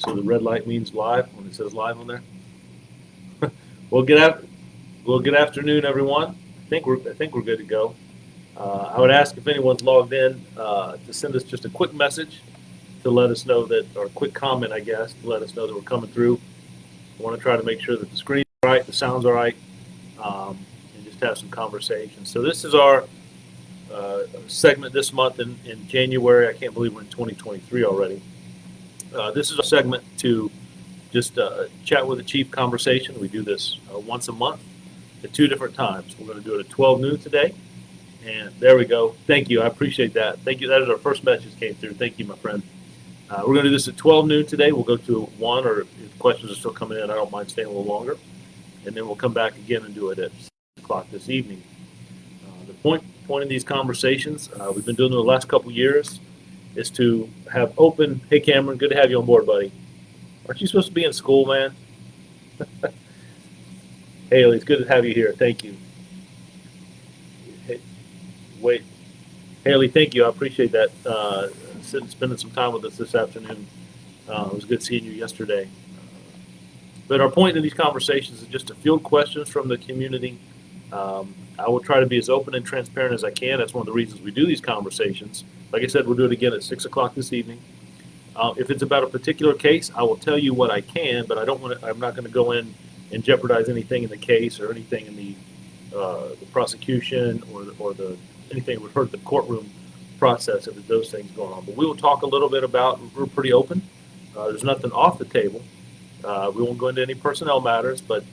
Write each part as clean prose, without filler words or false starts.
So the red light means live when it says live on there. Well, good afternoon, everyone. I think we're good to go. I would ask if anyone's logged in to send us just a quick message to let us know that, or a quick comment, I guess, to let us know that we're coming through. I want to try to make sure that the screen's all right, the sound's all right, and just have some conversation. So this is our segment this month in January. I can't believe we're in 2023 already. This is a segment to just chat with the chief conversation. We do this once a month at two different times. We're going to do it at 12 noon today. And there we go. Thank you. I appreciate that. Thank you. That is our first message came through. Thank you, my friend. We're going to do this at 12 noon today. We'll go to 1, or if questions are still coming in, I don't mind staying a little longer. And then we'll come back again and do it at 6 o'clock this evening. The point of these conversations, we've been doing it the last couple years, is to have open, hey, Cameron, good to have you on board, buddy. Aren't you supposed to be in school, man? Haley, it's good to have you here. Thank you. Hey, wait, Haley, thank you. I appreciate that. Spending some time with us this afternoon. It was good seeing you yesterday. But our point in these conversations is just to field questions from the community. I will try to be as open and transparent as I can. That's one of the reasons we do these conversations. Like I said, we'll do it again at 6 o'clock this evening. If it's about a particular case, I will tell you what I can, but I'm not going to go in and jeopardize anything in the case or anything in the prosecution or anything that would hurt the courtroom process if it's those things going on. But we will talk a little bit about. We're pretty open. There's nothing off the table. We won't go into any personnel matters, but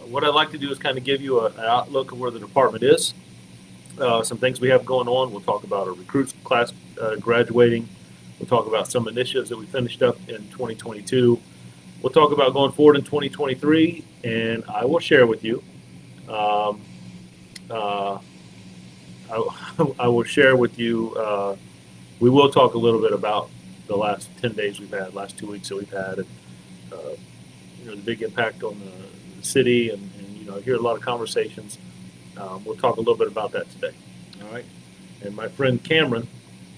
what I'd like to do is kind of give you an outlook of where the department is. Some things we have going on. We'll talk about our recruits class graduating. We'll talk about some initiatives that we finished up in 2022. We'll talk about going forward in 2023, and I will share with you. I will share with you. We will talk a little bit about the last 10 days we've had, last 2 weeks that we've had, and the big impact on the city, and I hear a lot of conversations. We'll talk a little bit about that today. All right. And my friend Cameron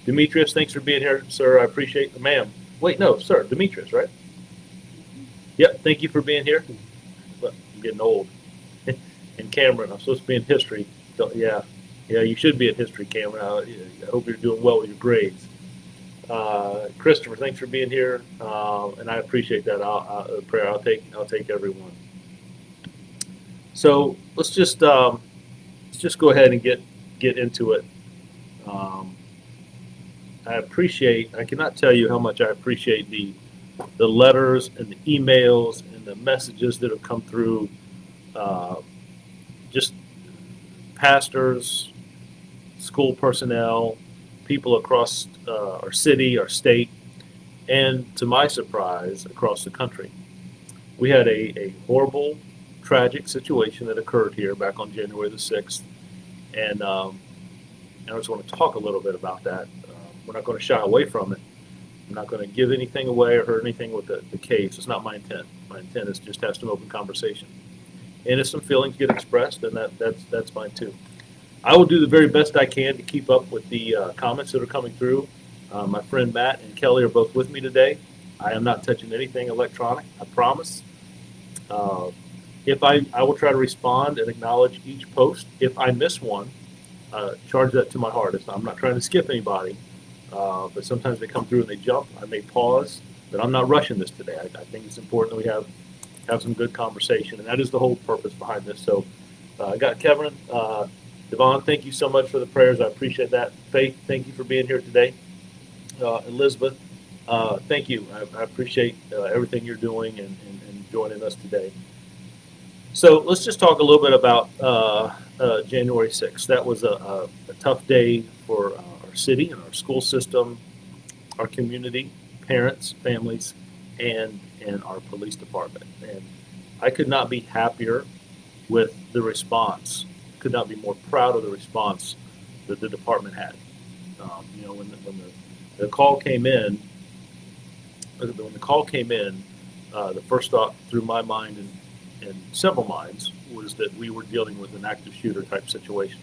Demetrius, thanks for being here, sir. I appreciate it. Ma'am. Wait, no, sir. Demetrius, right? Yep. Thank you for being here. But I'm getting old. And Cameron, I'm supposed to be in history. So, yeah, you should be in history, Cameron. I hope you're doing well with your grades. Christopher, thanks for being here, and I appreciate that. Prayer. I'll take everyone. So let's just go ahead and get into it. I cannot tell you how much I appreciate the letters and the emails and the messages that have come through. Just pastors, school personnel, people across our city, our state, and to my surprise, across the country. We had a horrible, tragic situation that occurred here back on January the 6th, and I just want to talk a little bit about that. We're not going to shy away from it. I'm not going to give anything away or hurt anything with the case. It's not my intent. My intent is just to have some open conversation. And if some feelings get expressed, then that's fine too. I will do the very best I can to keep up with the comments that are coming through. My friend Matt and Kelly are both with me today. I am not touching anything electronic, I promise. If I will try to respond and acknowledge each post. If I miss one, charge that to my heart. I'm not trying to skip anybody, but sometimes they come through and they jump. I may pause, but I'm not rushing this today. I think it's important that we have some good conversation, and that is the whole purpose behind this. So I got Kevin, Devon, thank you so much for the prayers. I appreciate that. Faith, thank you for being here today. Elizabeth, thank you. I appreciate everything you're doing and joining us today. So let's just talk a little bit about January 6th. That was a tough day for our city and our school system, our community, parents, families, and our police department. And I could not be happier with the response. Could not be more proud of the response that the department had. When the call came in, the first thought through my mind and several minds was that we were dealing with an active shooter type situation.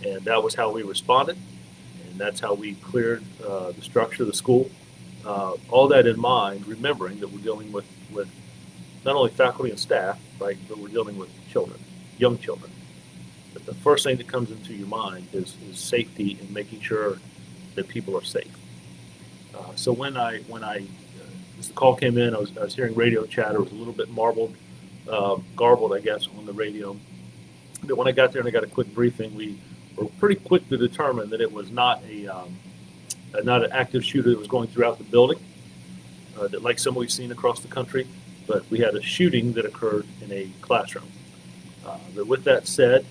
And that was how we responded, and that's how we cleared the structure of the school. All that in mind, remembering that we're dealing with not only faculty and staff, right, but we're dealing with children, young children. But the first thing that comes into your mind is safety and making sure that people are safe. So as the call came in, I was hearing radio chatter. It was a little bit garbled, I guess, on the radio. But when I got there and I got a quick briefing, we were pretty quick to determine that it was not an active shooter that was going throughout the building, that like some we've seen across the country, but we had a shooting that occurred in a classroom. But with that said,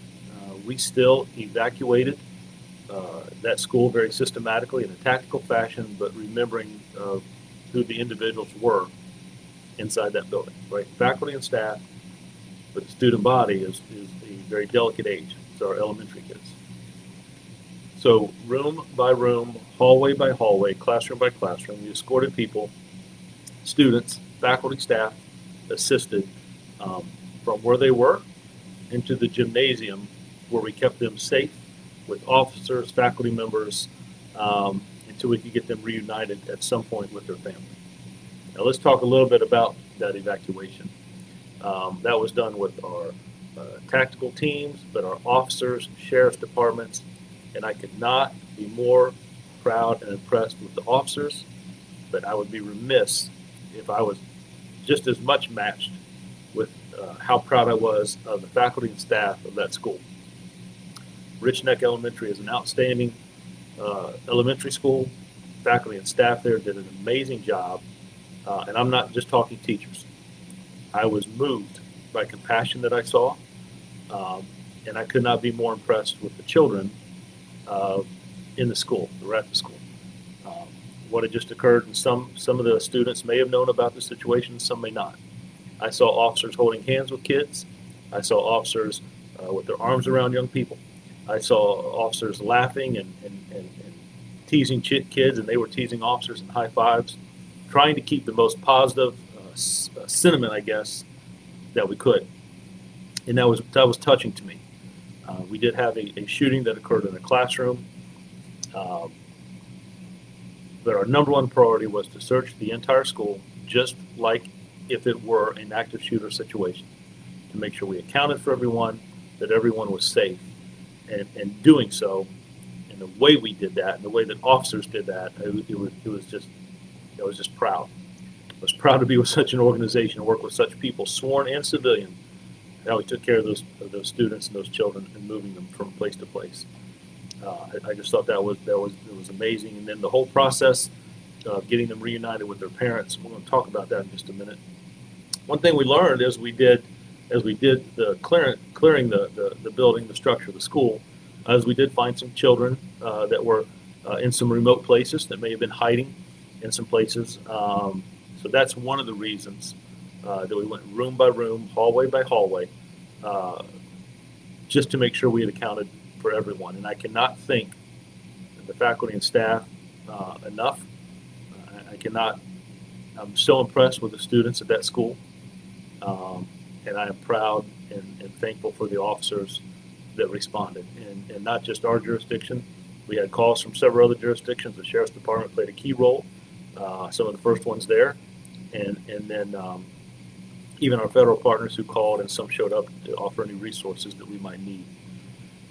we still evacuated that school very systematically in a tactical fashion, but remembering who the individuals were inside that building, right? Faculty and staff, but the student body is a very delicate age. It's our elementary kids. So room by room, hallway by hallway, classroom by classroom, we escorted people, students, faculty, staff, assisted from where they were into the gymnasium where we kept them safe with officers, faculty members, until we could get them reunited at some point with their family. Now let's talk a little bit about that evacuation. That was done with our tactical teams, but our officers, sheriff's departments, and I could not be more proud and impressed with the officers, but I would be remiss if I was just as much matched with how proud I was of the faculty and staff of that school. Rich Neck Elementary is an outstanding elementary school. Faculty and staff there did an amazing job, and I'm not just talking teachers. I was moved by compassion that I saw, and I could not be more impressed with the children in the school, that were at the school. What had just occurred, and some of the students may have known about the situation, some may not. I saw officers holding hands with kids. I saw officers with their arms around young people. I saw officers laughing and teasing kids, and they were teasing officers and high fives, trying to keep the most positive sentiment, I guess, that we could. And that was touching to me. We did have a shooting that occurred in a classroom, but our number one priority was to search the entire school, just like if it were an active shooter situation, to make sure we accounted for everyone, that everyone was safe. And doing so, and the way we did that, and the way that officers did that, it was just, I was just proud. I was proud to be with such an organization and work with such people, sworn and civilian, how we took care of those students and those children and moving them from place to place. I just thought that was amazing. And then the whole process of getting them reunited with their parents. We're going to talk about that in just a minute. One thing we learned as we did the clearing the building, the structure of the school, as we did find some children that were in some remote places that may have been hiding in some places. So that's one of the reasons that we went room by room, hallway by hallway, just to make sure we had accounted for everyone. And I cannot thank the faculty and staff enough. I cannot. I'm so impressed with the students at that school, and I am proud and thankful for the officers that responded, and not just our jurisdiction. We had calls from several other jurisdictions. The sheriff's department played a key role. Some of the first ones there, and then even our federal partners who called, and some showed up to offer any resources that we might need.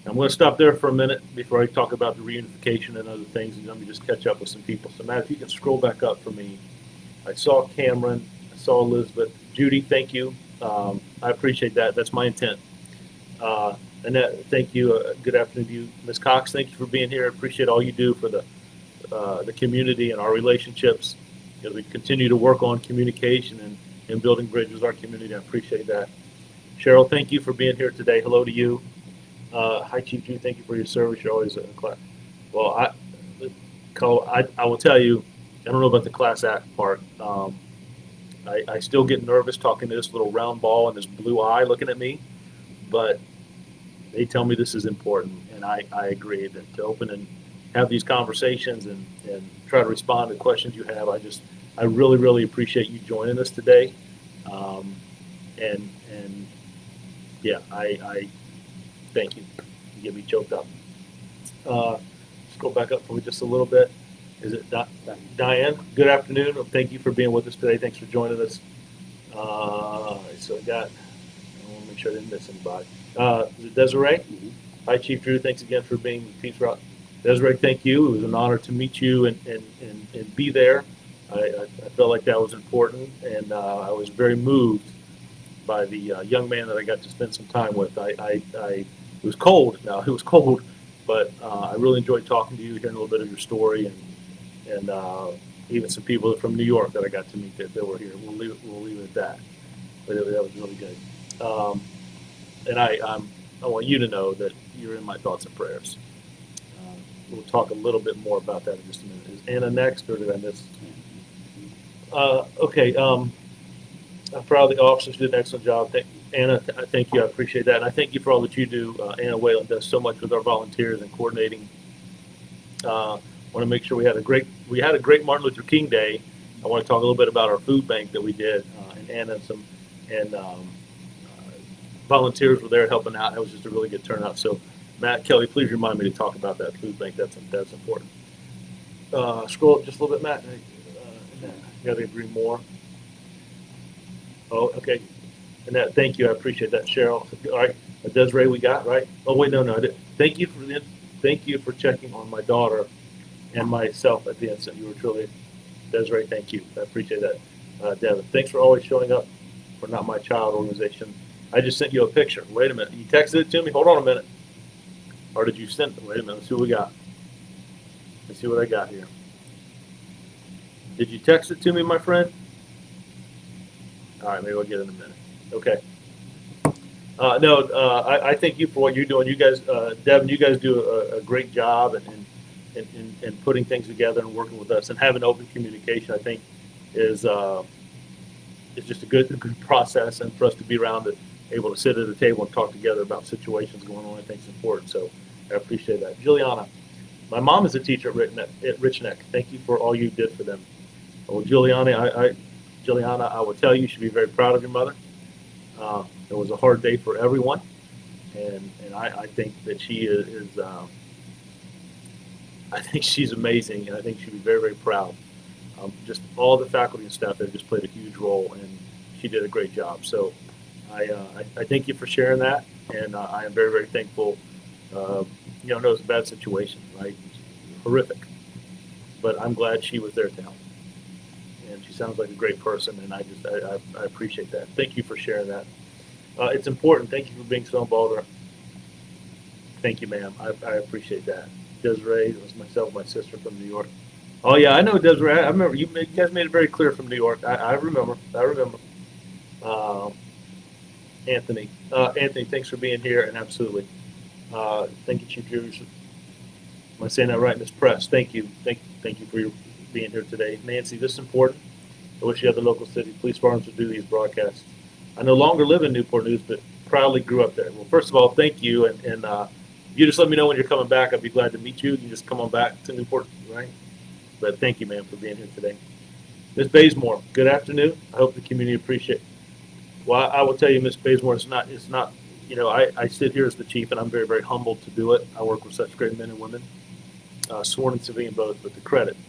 I'm going to stop there for a minute before I talk about the reunification and other things, and let me just catch up with some people. So, Matt, if you can scroll back up for me. I saw Cameron, I saw Elizabeth. Judy, thank you. I appreciate that. That's my intent. Annette, thank you. Good afternoon to you. Ms. Cox, thank you for being here. I appreciate all you do for the community and our relationships as we continue to work on communication and building bridges with our community. I appreciate that. Cheryl, thank you for being here today. Hello to you. Hi, Chief Drew. Thank you for your service. You're always a class. Well, I will tell you, I don't know about the class act part. I still get nervous talking to this little round ball and this blue eye looking at me, but they tell me this is important, and I agree that to open and have these conversations and try to respond to questions you have. I really, really appreciate you joining us today. And yeah, I thank you. You get me choked up. Let's go back up for me just a little bit. Is it Diane? Good afternoon. Thank you for being with us today. Thanks for joining us. So I got, I want to make sure I didn't miss anybody. Is it Desiree? Hi, Chief Drew. Thanks again for being with Peace Route. Desiree, thank you. It was an honor to meet you and be there. I felt like that was important, and I was very moved by the young man that I got to spend some time with. It was cold. Now it was cold, but I really enjoyed talking to you, hearing a little bit of your story, and even some people from New York that I got to meet that were here. We'll leave it at that. But that was really good. And I want you to know that you're in my thoughts and prayers. We'll talk a little bit more about that in just a minute. Is Anna next, or did I miss? Okay. I'm proud of the officers did an excellent job. Anna, I thank you. I appreciate that. And I thank you for all that you do. Anna Whalen does so much with our volunteers and coordinating. Want to make sure we had a great Martin Luther King Day. I want to talk a little bit about our food bank that we did, and Anna and volunteers were there helping out. It was just a really good turnout. So, Matt Kelly, please remind me to talk about that food bank. That's important. Scroll up just a little bit, Matt. You got to agree more. Oh, okay. And that, thank you. I appreciate that, Cheryl. All right, Desiree, we got right. Oh wait, no. Thank you for checking on my daughter and myself at the instant. You were truly, Desiree. Thank you. I appreciate that, Devin. Thanks for always showing up for Not My Child organization. I just sent you a picture. Wait a minute. You texted it to me. Hold on a minute. Or did you send it? Wait a minute. Let's see what we got. Let's see what I got here. Did you text it to me, my friend? All right, maybe I'll get it in a minute. Okay. No, I thank you for what you're doing. You guys, Devin, you guys do a great job in putting things together and working with us and having open communication. I think is just a good process, and for us to be around it, able to sit at a table and talk together about situations going on, I think is important. So I appreciate that. Juliana, my mom is a teacher at Rich Neck. Thank you for all you did for them. Well, Juliana, I will tell you, you should be very proud of your mother. It was a hard day for everyone, and I think that she is I think she's amazing, and I think she'd be very, very proud. Just all the faculty and staff there just played a huge role, and she did a great job. So I thank you for sharing that, and I am very, very thankful. You know, it was a bad situation, right? Horrific, but I'm glad she was there to help, and she sounds like a great person, and I appreciate that. Thank you for sharing that. It's important. Thank you for being so involved. Thank you, ma'am. I appreciate that. Desiree, it was myself, my sister from New York. Oh yeah, I know Desiree. I remember you guys made it very clear from New York. I remember. I remember. Uh, Anthony. Anthony, thanks for being here, and absolutely. Thank you, Chief Drew. Am I saying that right, Ms. Press? Thank you. Thank you for your being here today. Nancy, this is important. I wish you had the local city police departments to do these broadcasts. I no longer live in Newport News, but proudly grew up there. Well, first of all, thank you, and you just let me know when you're coming back. I'd be glad to meet you. You can just come on back to Newport, right? But thank you, ma'am, for being here today. Ms. Bazemore, good afternoon. I hope the community appreciate. Well, I will tell you, Ms. Bazemore, it's not. You know, I sit here as the chief, and I'm very, very humbled to do it. I work with such great men and women, sworn and civilian both. But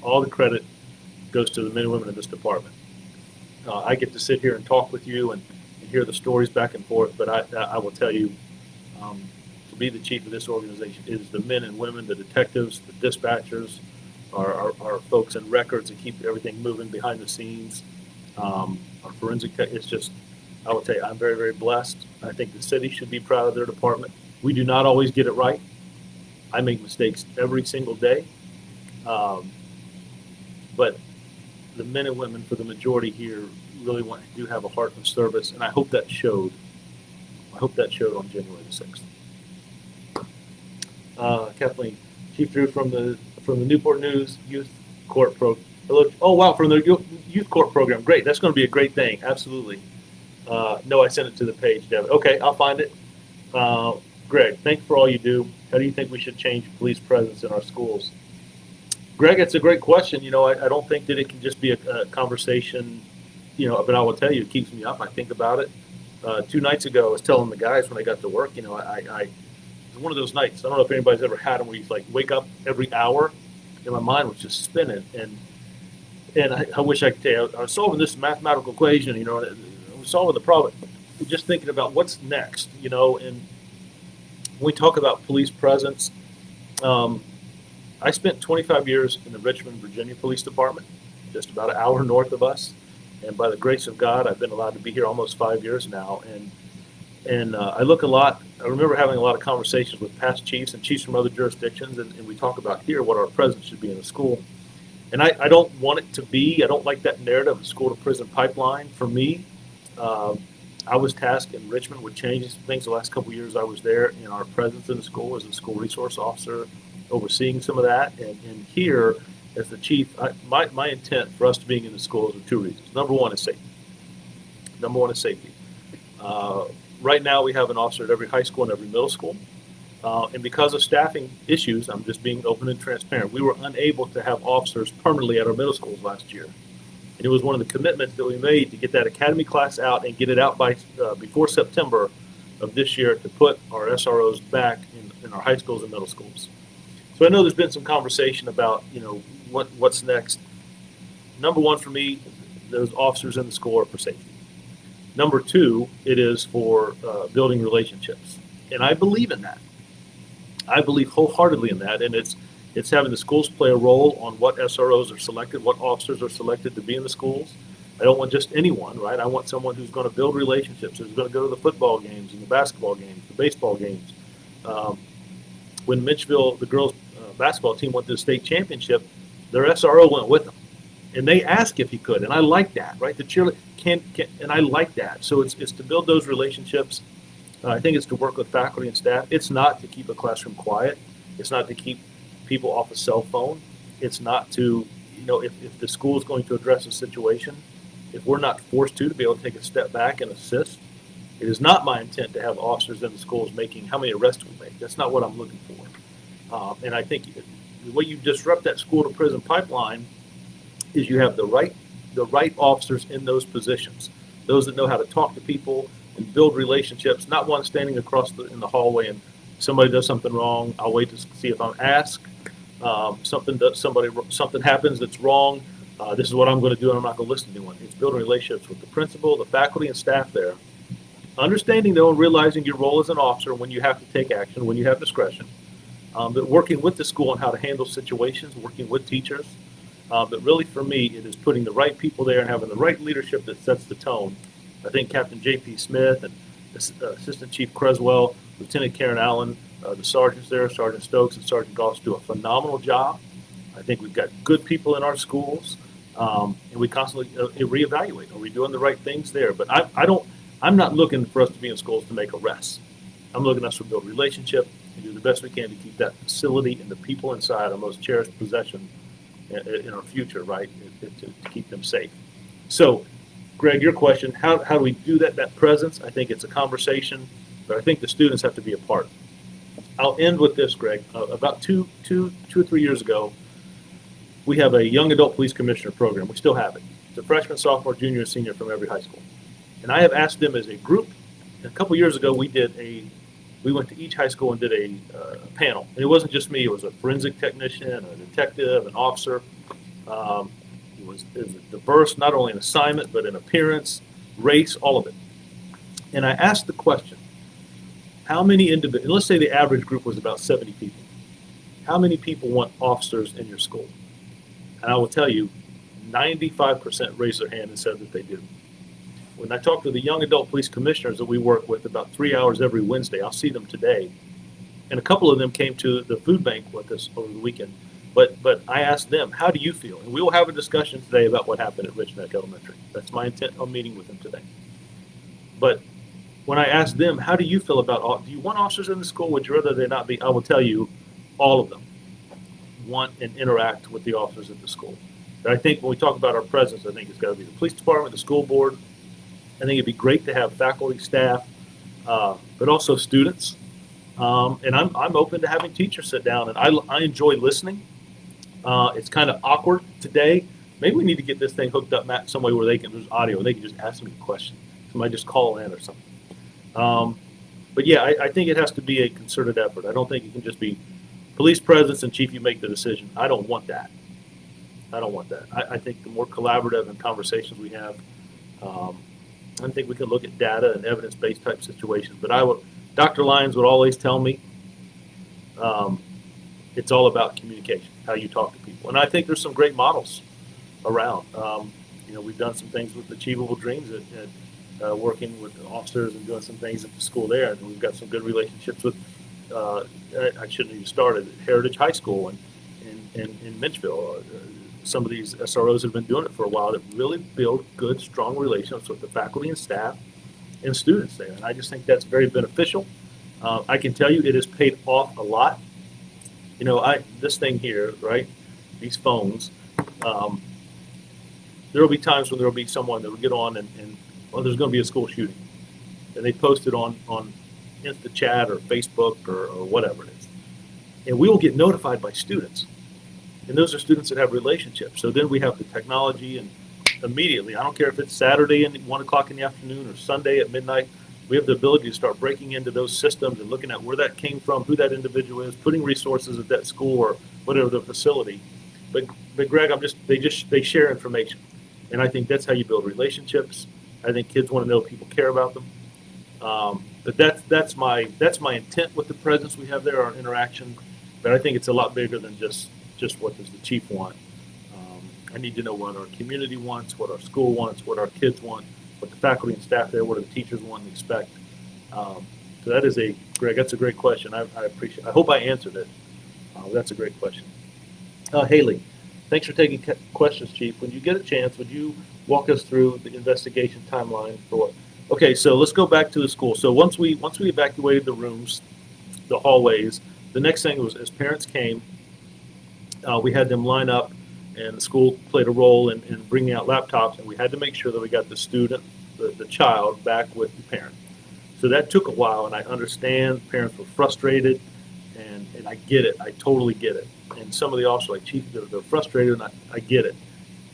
all the credit, goes to the men and women in this department. I get to sit here and talk with you and hear the stories back and forth. But I will tell you, to be the chief of this organization is the men and women, the detectives, the dispatchers, our folks in records that keep everything moving behind the scenes. Our forensic tech, it's just, I will tell you, I'm very, very blessed. I think the city should be proud of their department. We do not always get it right. I make mistakes every single day. But the men and women, for the majority here, really do have a heart of service, and I hope that showed. I hope that showed on January the 6th. Kathleen, Chief Drew from the Newport News Youth Court Program. Oh wow, from the Youth Court Program. Great, that's going to be a great thing. Absolutely. No, I sent it to the page, Devin. Okay, I'll find it. Greg, thanks for all you do. How do you think we should change police presence in our schools? Greg, it's a great question. You know, I don't think that it can just be a conversation, you know, but I will tell you, it keeps me up. I think about it. 2 nights ago, I was telling the guys when I got to work, you know, it was one of those nights. I don't know if anybody's ever had them where you like wake up every hour and my mind was just spinning. And I wish I could tell you, I was solving this mathematical equation, and I was solving the problem, just thinking about what's next, and when we talk about police presence, um, I spent 25 years in the Richmond, Virginia Police Department, just about an hour north of us. And by the grace of God, I've been allowed to be here almost 5 years now. And I look a lot. I remember having a lot of conversations with past chiefs and chiefs from other jurisdictions, and we talk about here what our presence should be in the school. And I don't want it to be. I don't like that narrative of school to prison pipeline. For me, um, I was tasked in Richmond with changing some things the last couple of years I was there in our presence in the school as a school resource officer, overseeing some of that. And here, as the chief, my intent for us to being in the schools are two reasons. Number one is safety. Number one is safety. Uh, right now, we have an officer at every high school and every middle school. And because of staffing issues, I'm just being open and transparent, we were unable to have officers permanently at our middle schools last year. And it was one of the commitments that we made to get that academy class out and get it out by before September of this year to put our SROs back in our high schools and middle schools. So I know there's been some conversation about, what's next. Number one for me, those officers in the school are for safety. Number two, it is for building relationships. And I believe in that. I believe wholeheartedly in that, and it's having the schools play a role on what SROs are selected, what officers are selected to be in the schools. I don't want just anyone, right? I want someone who's going to build relationships, who's going to go to the football games and the basketball games, the baseball games. Um, when Mitchville, the girls' basketball team went to the state championship, their SRO went with them, and they asked if he could, and I like that, right? The cheerleader can, and I like that. So it's to build those relationships. I think it's to work with faculty and staff. It's not to keep a classroom quiet. It's not to keep people off a cell phone. It's not to, if the school is going to address a situation, if we're not forced to be able to take a step back and assist. It is not my intent to have officers in the schools making how many arrests we make. That's not what I'm looking for. And I think the way you disrupt that school to prison pipeline is you have the right officers in those positions, those that know how to talk to people and build relationships, not one standing across in the hallway and somebody does something wrong. I'll wait to see if I'm asked. Something happens that's wrong. This is what I'm going to do, and I'm not going to listen to anyone. It's building relationships with the principal, the faculty, and staff there. Understanding, though, and realizing your role as an officer when you have to take action, when you have discretion. But working with the school on how to handle situations, working with teachers. But really, for me, it is putting the right people there and having the right leadership that sets the tone. I think Captain J.P. Smith and Assistant Chief Creswell, Lieutenant Karen Allen, the sergeants there, Sergeant Stokes and Sergeant Goss, do a phenomenal job. I think we've got good people in our schools, and we constantly reevaluate. Are we doing the right things there? But I'm not looking for us to be in schools to make arrests. I'm looking at us to build relationship and do the best we can to keep that facility and the people inside our most cherished possession in our future, right? To keep them safe. So, Greg, your question: how do we do that presence? I think it's a conversation, but I think the students have to be a part. I'll end with this, Greg. About two or 3 years ago, we have a young adult police commissioner program. We still have it. It's a freshman, sophomore, junior, and senior from every high school. And I have asked them as a group. And a couple years ago, we went to each high school and did a panel. And it wasn't just me. It was a forensic technician, a detective, an officer. It was diverse, not only in assignment, but in appearance, race, all of it. And I asked the question, how many individuals, let's say the average group was about 70 people, how many people want officers in your school? And I will tell you, 95% raised their hand and said that they do. When I talk to the young adult police commissioners that we work with about 3 hours every Wednesday, I'll see them today, and a couple of them came to the food bank with us over the weekend. But I asked them, how do you feel? And we will have a discussion today about what happened at Rich Neck Elementary. That's my intent on meeting with them today. But when I asked them, how do you feel about, do you want officers in the school? Would you rather they not be? I will tell you, all of them want and interact with the officers at the school. But I think when we talk about our presence, I think it's got to be the police department, the school board. I think it'd be great to have faculty, staff, but also students. And I'm open to having teachers sit down, and I enjoy listening. It's kind of awkward today. Maybe we need to get this thing hooked up, Matt, some way where there's audio, and they can just ask me a question. Somebody just call in or something. But yeah, I think it has to be a concerted effort. I don't think it can just be police presence and chief, you make the decision. I don't want that. I don't want that. I think the more collaborative and conversations we have, um, I think we can look at data and evidence-based type situations. But Dr. Lyons would always tell me, um, it's all about communication, how you talk to people. And I think there's some great models around. We've done some things with Achievable Dreams working with officers and doing some things at the school there. And we've got some good relationships with, I shouldn't even started, Heritage High School in Mitchville. Some of these SROs have been doing it for a while that really build good, strong relationships with the faculty and staff and students there. And I just think that's very beneficial. I can tell you it has paid off a lot. This thing here, right? These phones, there will be times when there will be someone that will get on and there's going to be a school shooting. And they post it on InstaChat or Facebook or whatever it is. And we will get notified by students. And those are students that have relationships. So then we have the technology, and immediately, I don't care if it's Saturday at 1 o'clock in the afternoon or Sunday at midnight, we have the ability to start breaking into those systems and looking at where that came from, who that individual is, putting resources at that school or whatever the facility. But Greg, they share information. And I think that's how you build relationships. I think kids want to know people care about them. But that's my intent with the presence we have there, our interaction. But I think it's a lot bigger than just what does the chief want. I need to know what our community wants, what our school wants, what our kids want, what the faculty and staff there, what do the teachers want and expect. So that is Greg, that's a great question. I appreciate. I hope I answered it. That's a great question. Haley, thanks for taking questions, Chief. When you get a chance, would you walk us through the investigation timeline for what? Okay, so let's go back to the school. So once we evacuated the rooms, the hallways, the next thing was as parents came, we had them line up, and the school played a role in bringing out laptops, and we had to make sure that we got the student, the child, back with the parent. So that took a while, and I understand parents were frustrated, and I get it. I totally get it. And some of the officers, like Chief, they're frustrated, and I get it.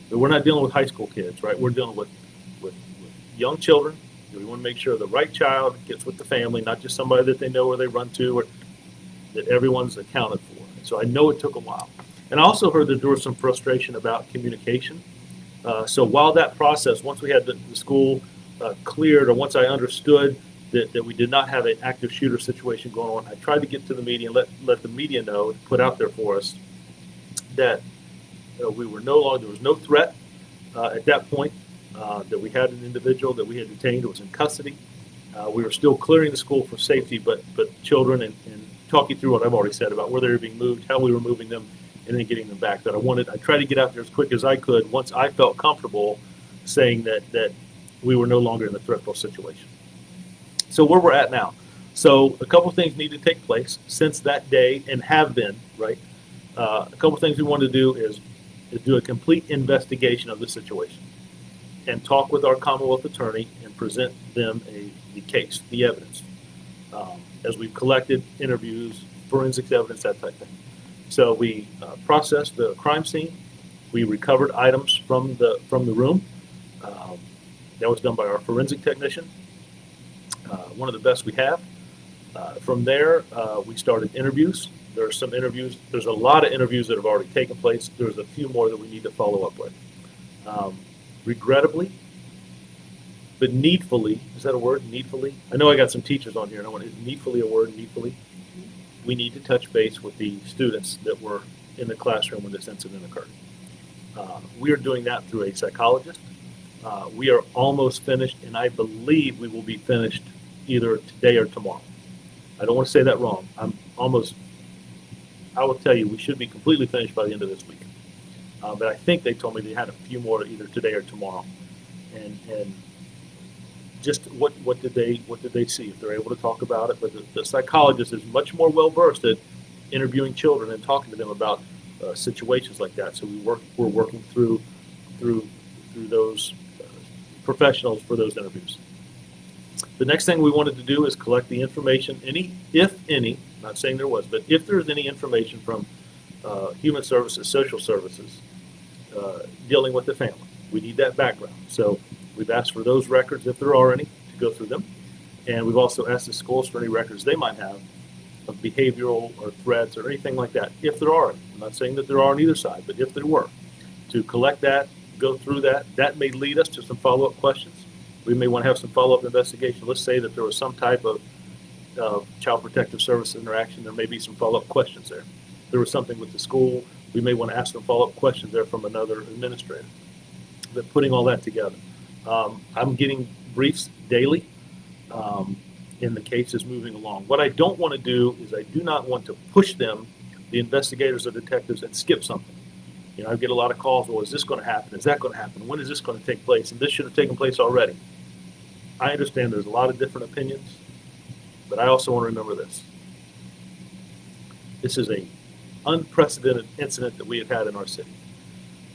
But we're not dealing with high school kids, right? We're dealing with young children. We want to make sure the right child gets with the family, not just somebody that they know where they run to, or that everyone's accounted for. So I know it took a while. And I also heard that there was some frustration about communication. So while that process, once we had the school cleared, or once I understood that we did not have an active shooter situation going on, I tried to get to the media and let the media know, put out there for us, that we were there was no threat at that point, that we had an individual that we had detained that was in custody. We were still clearing the school for safety, but children, and talking through what I've already said about where they were being moved, how we were moving them, and then getting them back. I tried to get out there as quick as I could once I felt comfortable saying that we were no longer in a threatful situation. So where we're at now. So a couple things need to take place since that day, and have been, right? A couple things we want to do is do a complete investigation of the situation and talk with our Commonwealth attorney and present them the case, the evidence, as we've collected interviews, forensics evidence, that type of thing. So we processed the crime scene. We recovered items from the room. That was done by our forensic technician, one of the best we have. From there, we started interviews. There's a lot of interviews that have already taken place. There's a few more that we need to follow up with. Regrettably, but needfully, is that a word, needfully? I know I got some teachers on here, and I want to, needfully a word, needfully? We need to touch base with the students that were in the classroom when this incident occurred. We are doing that through a psychologist. We are almost finished, and I believe we will be finished either today or tomorrow. I don't want to say that wrong. I will tell you, we should be completely finished by the end of this week. But I think they told me they had a few more either today or tomorrow. And just what did they see, if they're able to talk about it. But the psychologist is much more well versed at interviewing children and talking to them about situations like that. So we're working through those professionals for those interviews. The next thing we wanted to do is collect the information, if any, not saying there was, but if there's any information from human services, social services, dealing with the family. We need that background. So we've asked for those records, if there are any, to go through them. And we've also asked the schools for any records they might have of behavioral or threats or anything like that, if there are. I'm not saying that there are on either side, but if there were, to collect that, go through that, that may lead us to some follow-up questions. We may want to have some follow-up investigation. Let's say that there was some type of Child Protective Service interaction. There may be some follow-up questions there. If there was something with the school, we may want to ask some follow-up questions there from another administrator. But putting all that together, I'm getting briefs daily. In the cases moving along. What I don't want to do is I do not want to push them, the investigators or detectives, and skip something. You know, I get a lot of calls, well, is this going to happen? Is that going to happen? When is this going to take place? And this should have taken place already. I understand there's a lot of different opinions, but I also want to remember this. This is a unprecedented incident that we have had in our city,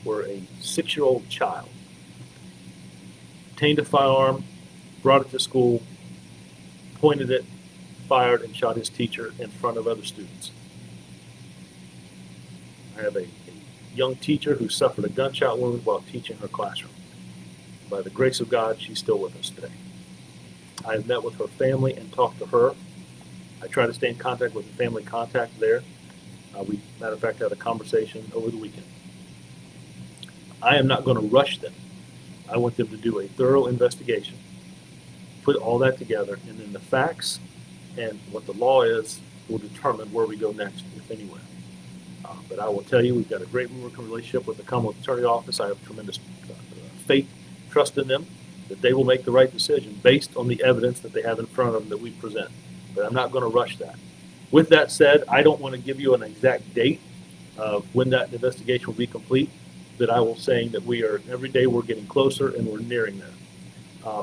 where a 6-year-old child obtained a firearm, brought it to school, pointed it, fired, and shot his teacher in front of other students. I have a young teacher who suffered a gunshot wound while teaching her classroom. By the grace of God, she's still with us today. I have met with her family and talked to her. I try to stay in contact with the family contact there. We, matter of fact, had a conversation over the weekend. I am not going to rush them. I want them to do a thorough investigation, put all that together, and then the facts and what the law is will determine where we go next, if anywhere. But I will tell you, we've got a great working relationship with the Commonwealth Attorney Office. I have tremendous faith, trust in them, that they will make the right decision based on the evidence that they have in front of them that we present. But I'm not going to rush that. With that said, I don't want to give you an exact date of when that investigation will be complete, but I will say that every day we're getting closer and we're nearing there.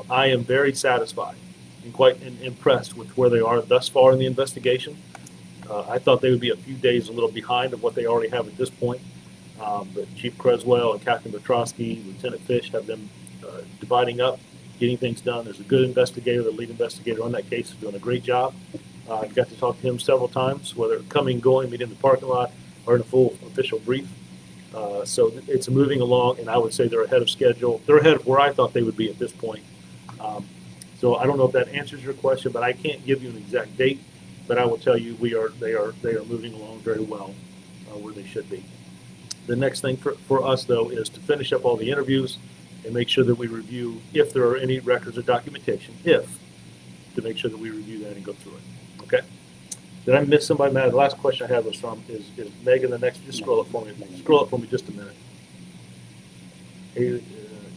I am very satisfied and quite impressed with where they are thus far in the investigation. I thought they would be a few days a little behind of what they already have at this point. But Chief Creswell and Captain Petrosky, Lieutenant Fish have them dividing up, getting things done. There's a good investigator, the lead investigator on that case is doing a great job. I got to talk to him several times, whether coming, going, meeting in the parking lot, or in a full official brief. So it's moving along, and I would say they're ahead of schedule. They're ahead of where I thought they would be at this point. So I don't know if that answers your question, but I can't give you an exact date. But I will tell you, they are moving along very well where they should be. The next thing for us, though, is to finish up all the interviews and make sure that we review if there are any records or documentation, to make sure that we review that and go through it. Okay? Did I miss somebody, Matt? The last question I have is Megan. The next, just scroll up for me. Scroll up for me just a minute. Haley,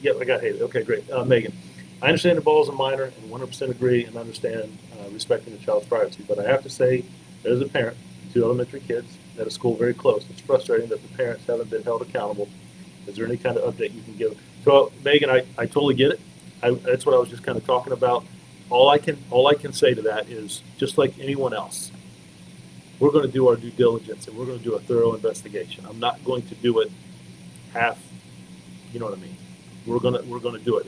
yep, I got Haley. Okay, great. Megan, I understand the ball is a minor and 100% agree and understand respecting the child's privacy, but I have to say, as a parent, 2 elementary kids at a school very close, it's frustrating that the parents haven't been held accountable. Is there any kind of update you can give? So, Megan, I totally get it. That's what I was just kind of talking about. All I can say to that is, just like anyone else, we're going to do our due diligence and we're going to do a thorough investigation. I'm not going to do it half. You know what I mean? We're going to do it.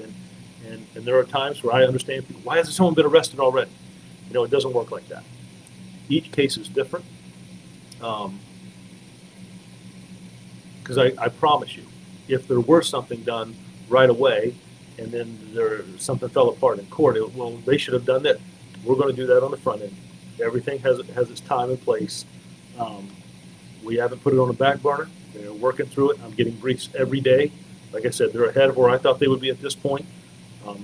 And there are times where I understand people. Why hasn't someone been arrested already? You know, it doesn't work like that. Each case is different. Because I promise you, if there were something done right away, and then something fell apart in court, well, they should have done that. We're going to do that on the front end. Everything has its time and place. We haven't put it on the back burner. They're working through it. I'm getting briefs every day. Like I said, they're ahead of where I thought they would be at this point.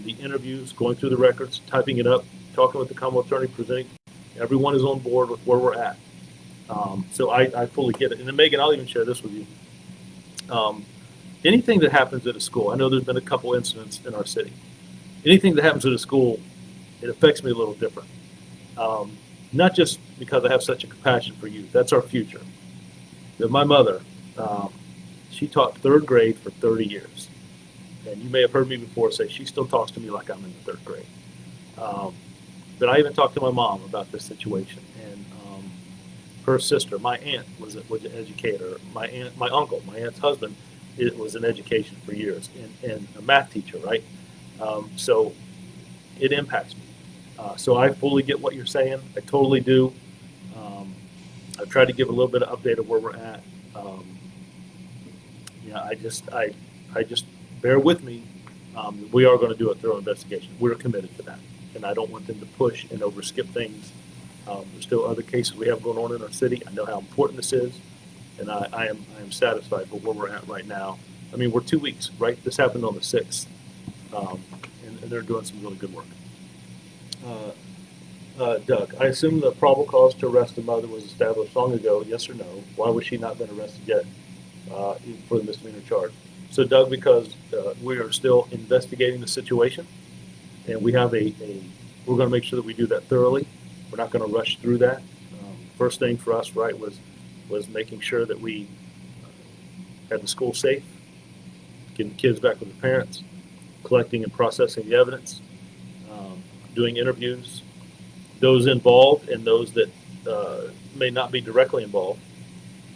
The interviews, going through the records, typing it up, talking with the Commonwealth Attorney, presenting. Everyone is on board with where we're at. So I fully get it. And then, Megan, I'll even share this with you. Anything that happens at a school, I know there's been a couple incidents in our city. Anything that happens at a school, it affects me a little different. Not just because I have such a compassion for youth. That's our future. But my mother, she taught 3rd grade for 30 years. And you may have heard me before say she still talks to me like I'm in the 3rd grade. But I even talked to my mom about this situation. And her sister, my aunt, was an educator. My uncle, my aunt's husband, was in education for years and a math teacher, right? So it impacts me. So I fully get what you're saying. I totally do. I've tried to give a little bit of update of where we're at. I just bear with me. We are going to do a thorough investigation. We're committed to that, and I don't want them to push and overskip things There's still other cases we have going on in our city. I know how important this is, and I am satisfied with where we're at right now. I mean, we're 2 weeks, right? This happened on the 6th, and they're doing some really good work. Doug, I assume the probable cause to arrest the mother was established long ago, yes or no? Why was she not been arrested yet for the misdemeanor charge? So, Doug, because we are still investigating the situation, and we have we're going to make sure that we do that thoroughly. We're not going to rush through that. First thing for us, right, was making sure that we had the school safe, getting the kids back with the parents, collecting and processing the evidence, doing interviews, those involved and those that may not be directly involved,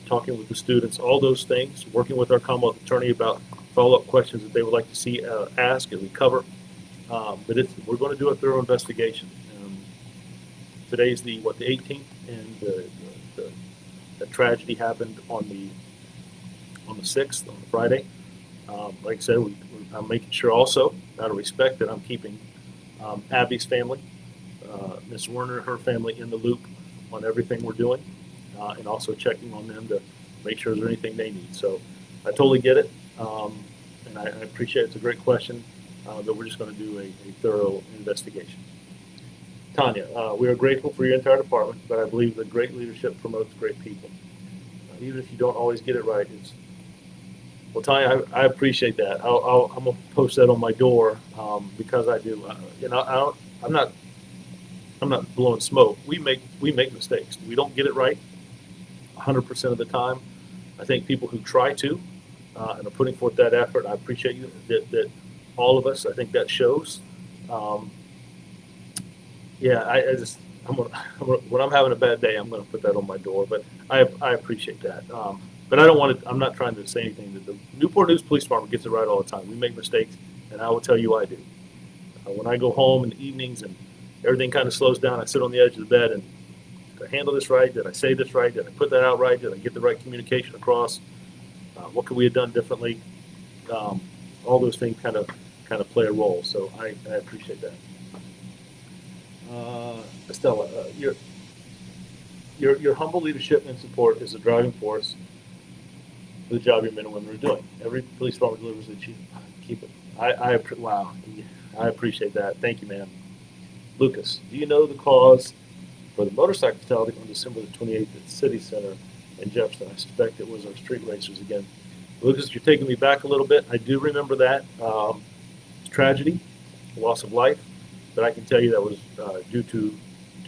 talking with the students, all those things, working with our Commonwealth Attorney about follow-up questions that they would like to see asked and we cover. But we're going to do a thorough investigation. Today's the 18th, and the tragedy happened on the 6th, on Friday. Like I said, I'm making sure also, out of respect, that I'm keeping Abby's family, Miss Werner, her family in the loop on everything we're doing, and also checking on them to make sure there's anything they need. So I totally get it, and I appreciate it. It's a great question, but we're just going to do a thorough investigation. Tanya, we are grateful for your entire department, but I believe that great leadership promotes great people. Even if you don't always get it right, well, Tanya, I appreciate that. I'm gonna post that on my door because I do. I'm not blowing smoke. We make mistakes. We don't get it right 100% of the time. I think people who try to and are putting forth that effort, I appreciate you. That all of us, I think that shows. Yeah, when I'm having a bad day, I'm gonna put that on my door. But I appreciate that. But I don't want to. I'm not trying to say anything. That the Newport News Police Department gets it right all the time. We make mistakes, and I will tell you I do. When I go home in the evenings and everything kind of slows down, I sit on the edge of the bed and did I handle this right? Did I say this right? Did I put that out right? Did I get the right communication across? What could we have done differently? All those things kind of play a role. So I appreciate that. Estella, your humble leadership and support is a driving force for the job your men and women are doing. Every police department delivers the chief. Keep it. Wow. I appreciate that. Thank you, man. Lucas, do you know the cause for the motorcycle fatality on December the 28th at the City Center in Jefferson? I suspect it was our street racers again. Lucas, you're taking me back a little bit. I do remember that. Tragedy, loss of life. But I can tell you that was due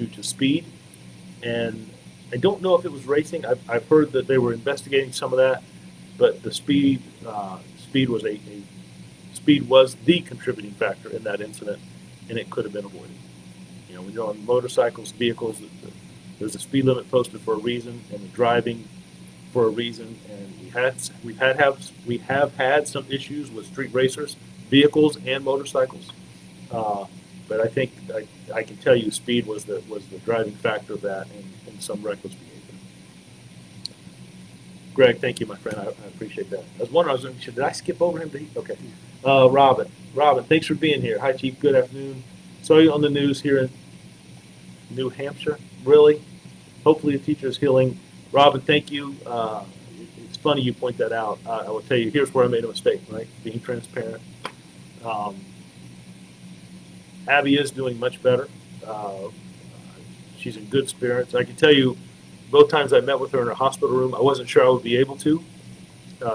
to speed, and I don't know if it was racing. I've heard that they were investigating some of that, but the speed was the contributing factor in that incident, and it could have been avoided. You know, when you're on motorcycles, vehicles, there's a speed limit posted for a reason, and the driving for a reason. And we have had some issues with street racers, vehicles, and motorcycles. But I think I can tell you speed was the driving factor of that and some reckless behavior. Greg, thank you, my friend. I appreciate that. I was wondering, did I skip over him? Okay. Robin, thanks for being here. Hi, Chief. Good afternoon. Saw you on the news here in New Hampshire. Really? Hopefully the teacher is healing. Robin, thank you. It's funny you point that out. I will tell you, here's where I made a mistake, right? Being transparent. Abby is doing much better. She's in good spirits. I can tell you, both times I met with her in her hospital room, I wasn't sure I would be able to.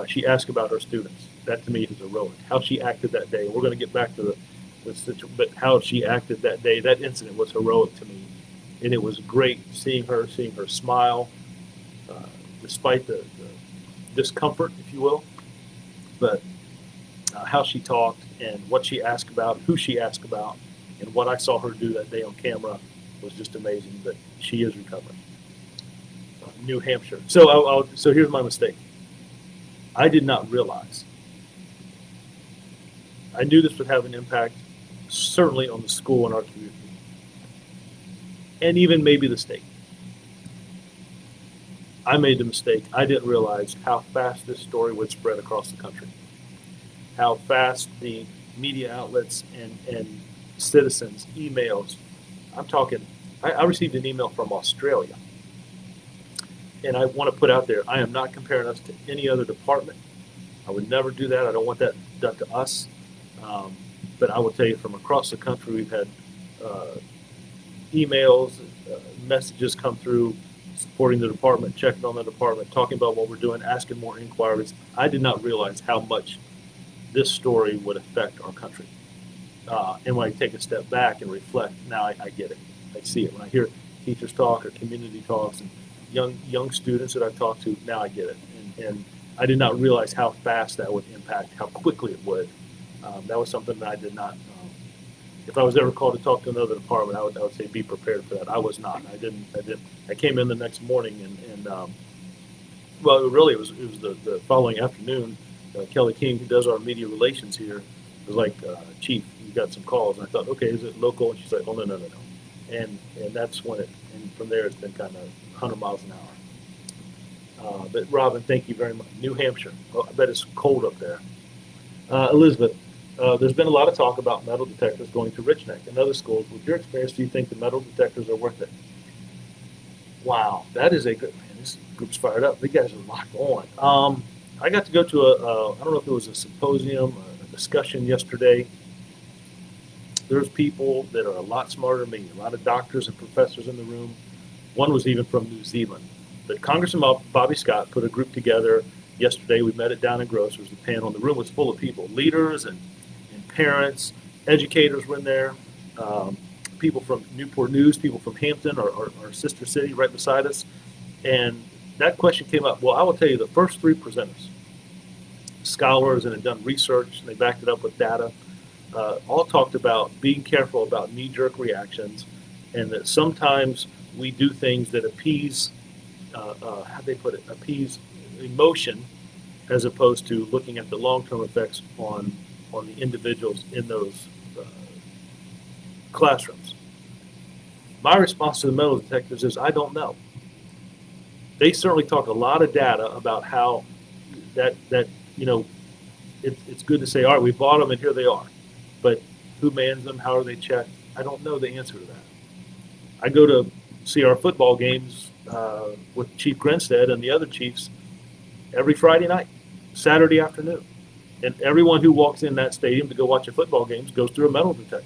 She asked about her students. That to me is heroic. How she acted that day. We're going to get back to but how she acted that day. That incident was heroic to me, and it was great seeing her smile, despite the discomfort, if you will. But how she talked and what she asked about, who she asked about, and what I saw her do that day on camera was just amazing. But she is recovering. New Hampshire. So so here's my mistake. I did not realize. I knew this would have an impact, certainly on the school and our community, and even maybe the state. I made the mistake. I didn't realize how fast this story would spread across the country, how fast the media outlets and citizens, emails, I'm talking I received an email from Australia, and I want to put out there, I am not comparing us to any other department. I would never do that. I don't want that done to us. Um, but I will tell you, from across the country, we've had uh, emails, messages come through supporting the department, checking on the department, talking about what we're doing, asking more inquiries. I did not realize how much this story would affect our country. And when I take a step back and reflect, now I get it. I see it. When I hear teachers talk or community talks and young students that I've talked to, now I get it. And I did not realize how fast that would impact, how quickly it would. That was something that I did not. If I was ever called to talk to another department, I would say be prepared for that. I was not. I didn't. I came in the next morning and well, really, it was the following afternoon. Kelly King, who does our media relations here, was like, Chief, you got some calls. And I thought, okay, is it local? And she's like, oh, no. And that's when and from there, it's been kind of 100 miles an hour. But Robin, thank you very much. New Hampshire. Well, I bet it's cold up there. Elizabeth, there's been a lot of talk about metal detectors going to Rich Neck and other schools. With your experience, do you think the metal detectors are worth it? Wow, that is a good, man, this group's fired up. You guys are locked on. I got to go to I don't know if it was a symposium, a discussion yesterday. There's people that are a lot smarter than me, a lot of doctors and professors in the room. One was even from New Zealand. But Congressman Bobby Scott put a group together yesterday. We met it down in Gross. There was a panel, and the room was full of people, leaders and parents, educators were in there, people from Newport News, people from Hampton, our sister city right beside us. And that question came up. Well, I will tell you, the first three presenters, scholars and had done research, and they backed it up with data, all talked about being careful about knee-jerk reactions, and that sometimes we do things that appease, how they put it, appease emotion, as opposed to looking at the long-term effects on the individuals in those classrooms. My response to the metal detectors is I don't know. They certainly talk a lot of data about how that it's good to say, all right, we bought them and here they are, but who mans them? How are they checked? I don't know the answer to that. I go to see our football games with Chief Grinstead and the other chiefs every Friday night, Saturday afternoon. And everyone who walks in that stadium to go watch a football game goes through a metal detector.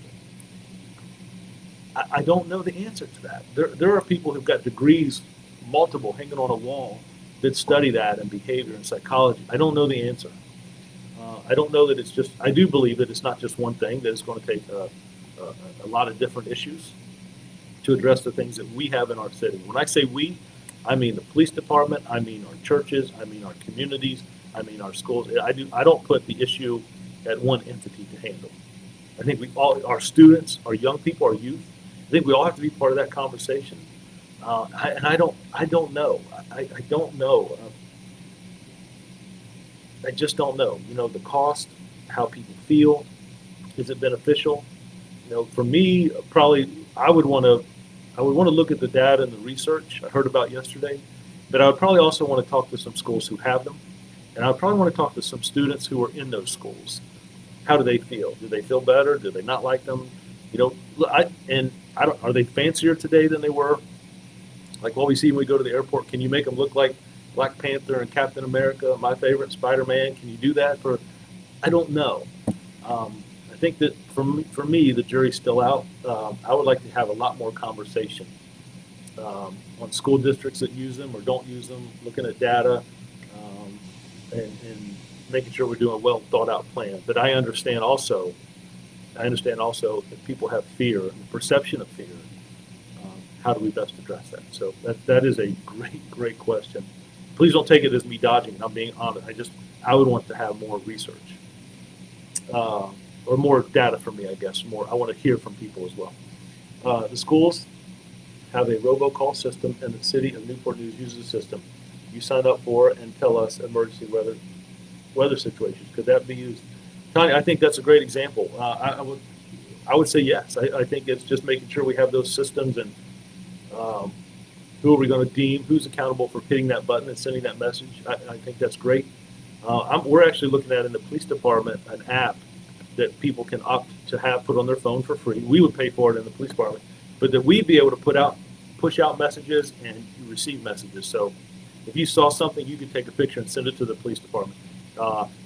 I don't know the answer to that. There are people who've got degrees, multiple, hanging on a wall that study that and behavior and psychology. I don't know the answer. I don't know that it's just, I do believe that it's not just one thing, that it's going to take a lot of different issues to address the things that we have in our city. When I say we, I mean the police department, I mean our churches, I mean our communities, I mean our schools. I don't put the issue at one entity to handle. I think we all, our students, our young people, our youth, I think we all have to be part of that conversation. I don't know. I don't know. I just don't know. The cost, how people feel, is it beneficial? For me, probably I would want to look at the data and the research I heard about yesterday, but I would probably also want to talk to some schools who have them, and I would probably want to talk to some students who are in those schools. How do they feel? Do they feel better? Do they not like them? Are they fancier today than they were? Like what we see when we go to the airport, can you make them look like Black Panther and Captain America, my favorite, Spider-Man? Can you do that I don't know. I think that for me, the jury's still out. I would like to have a lot more conversation on school districts that use them or don't use them, looking at data, and making sure we're doing a well thought out plan. But I understand also that people have fear, and perception of fear. How do we best address that? So that is a great question. Please don't take it as me dodging it. I'm being honest. I would want to have more research or more data from me, I guess. I want to hear from people as well. The schools have a robocall system, and the city of Newport News uses the system. You sign up for it and tell us emergency weather situations. Could that be used? Tanya, I think that's a great example. I would say yes. I think it's just making sure we have those systems and who are we going to deem, who's accountable for hitting that button and sending that message. I think that's great. We're actually looking at in the police department an app that people can opt to have put on their phone for free. We would pay for it in the police department, but that we be able to push out messages and receive messages. So if you saw something, you could take a picture and send it to the police department.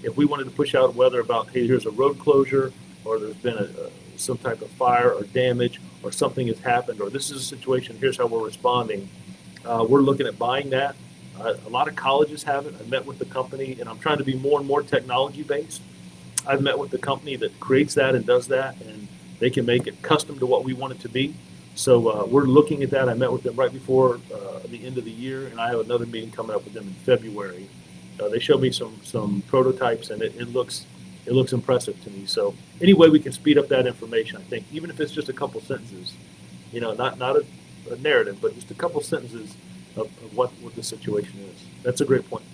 If we wanted to push out weather about, hey, here's a road closure, or there's been some type of fire or damage, or something has happened, or this is a situation, here's how we're responding. We're looking at buying that. A lot of colleges have it. I met with the company, and I'm trying to be more and more technology based. I've met with the company that creates that and does that, and they can make it custom to what we want it to be. So we're looking at that. I met with them right before the end of the year, and I have another meeting coming up with them in February. They showed me some prototypes, and it looks impressive to me. So any way we can speed up that information, I think, even if it's just a couple sentences, not a narrative, but just a couple sentences of what the situation is. That's a great point.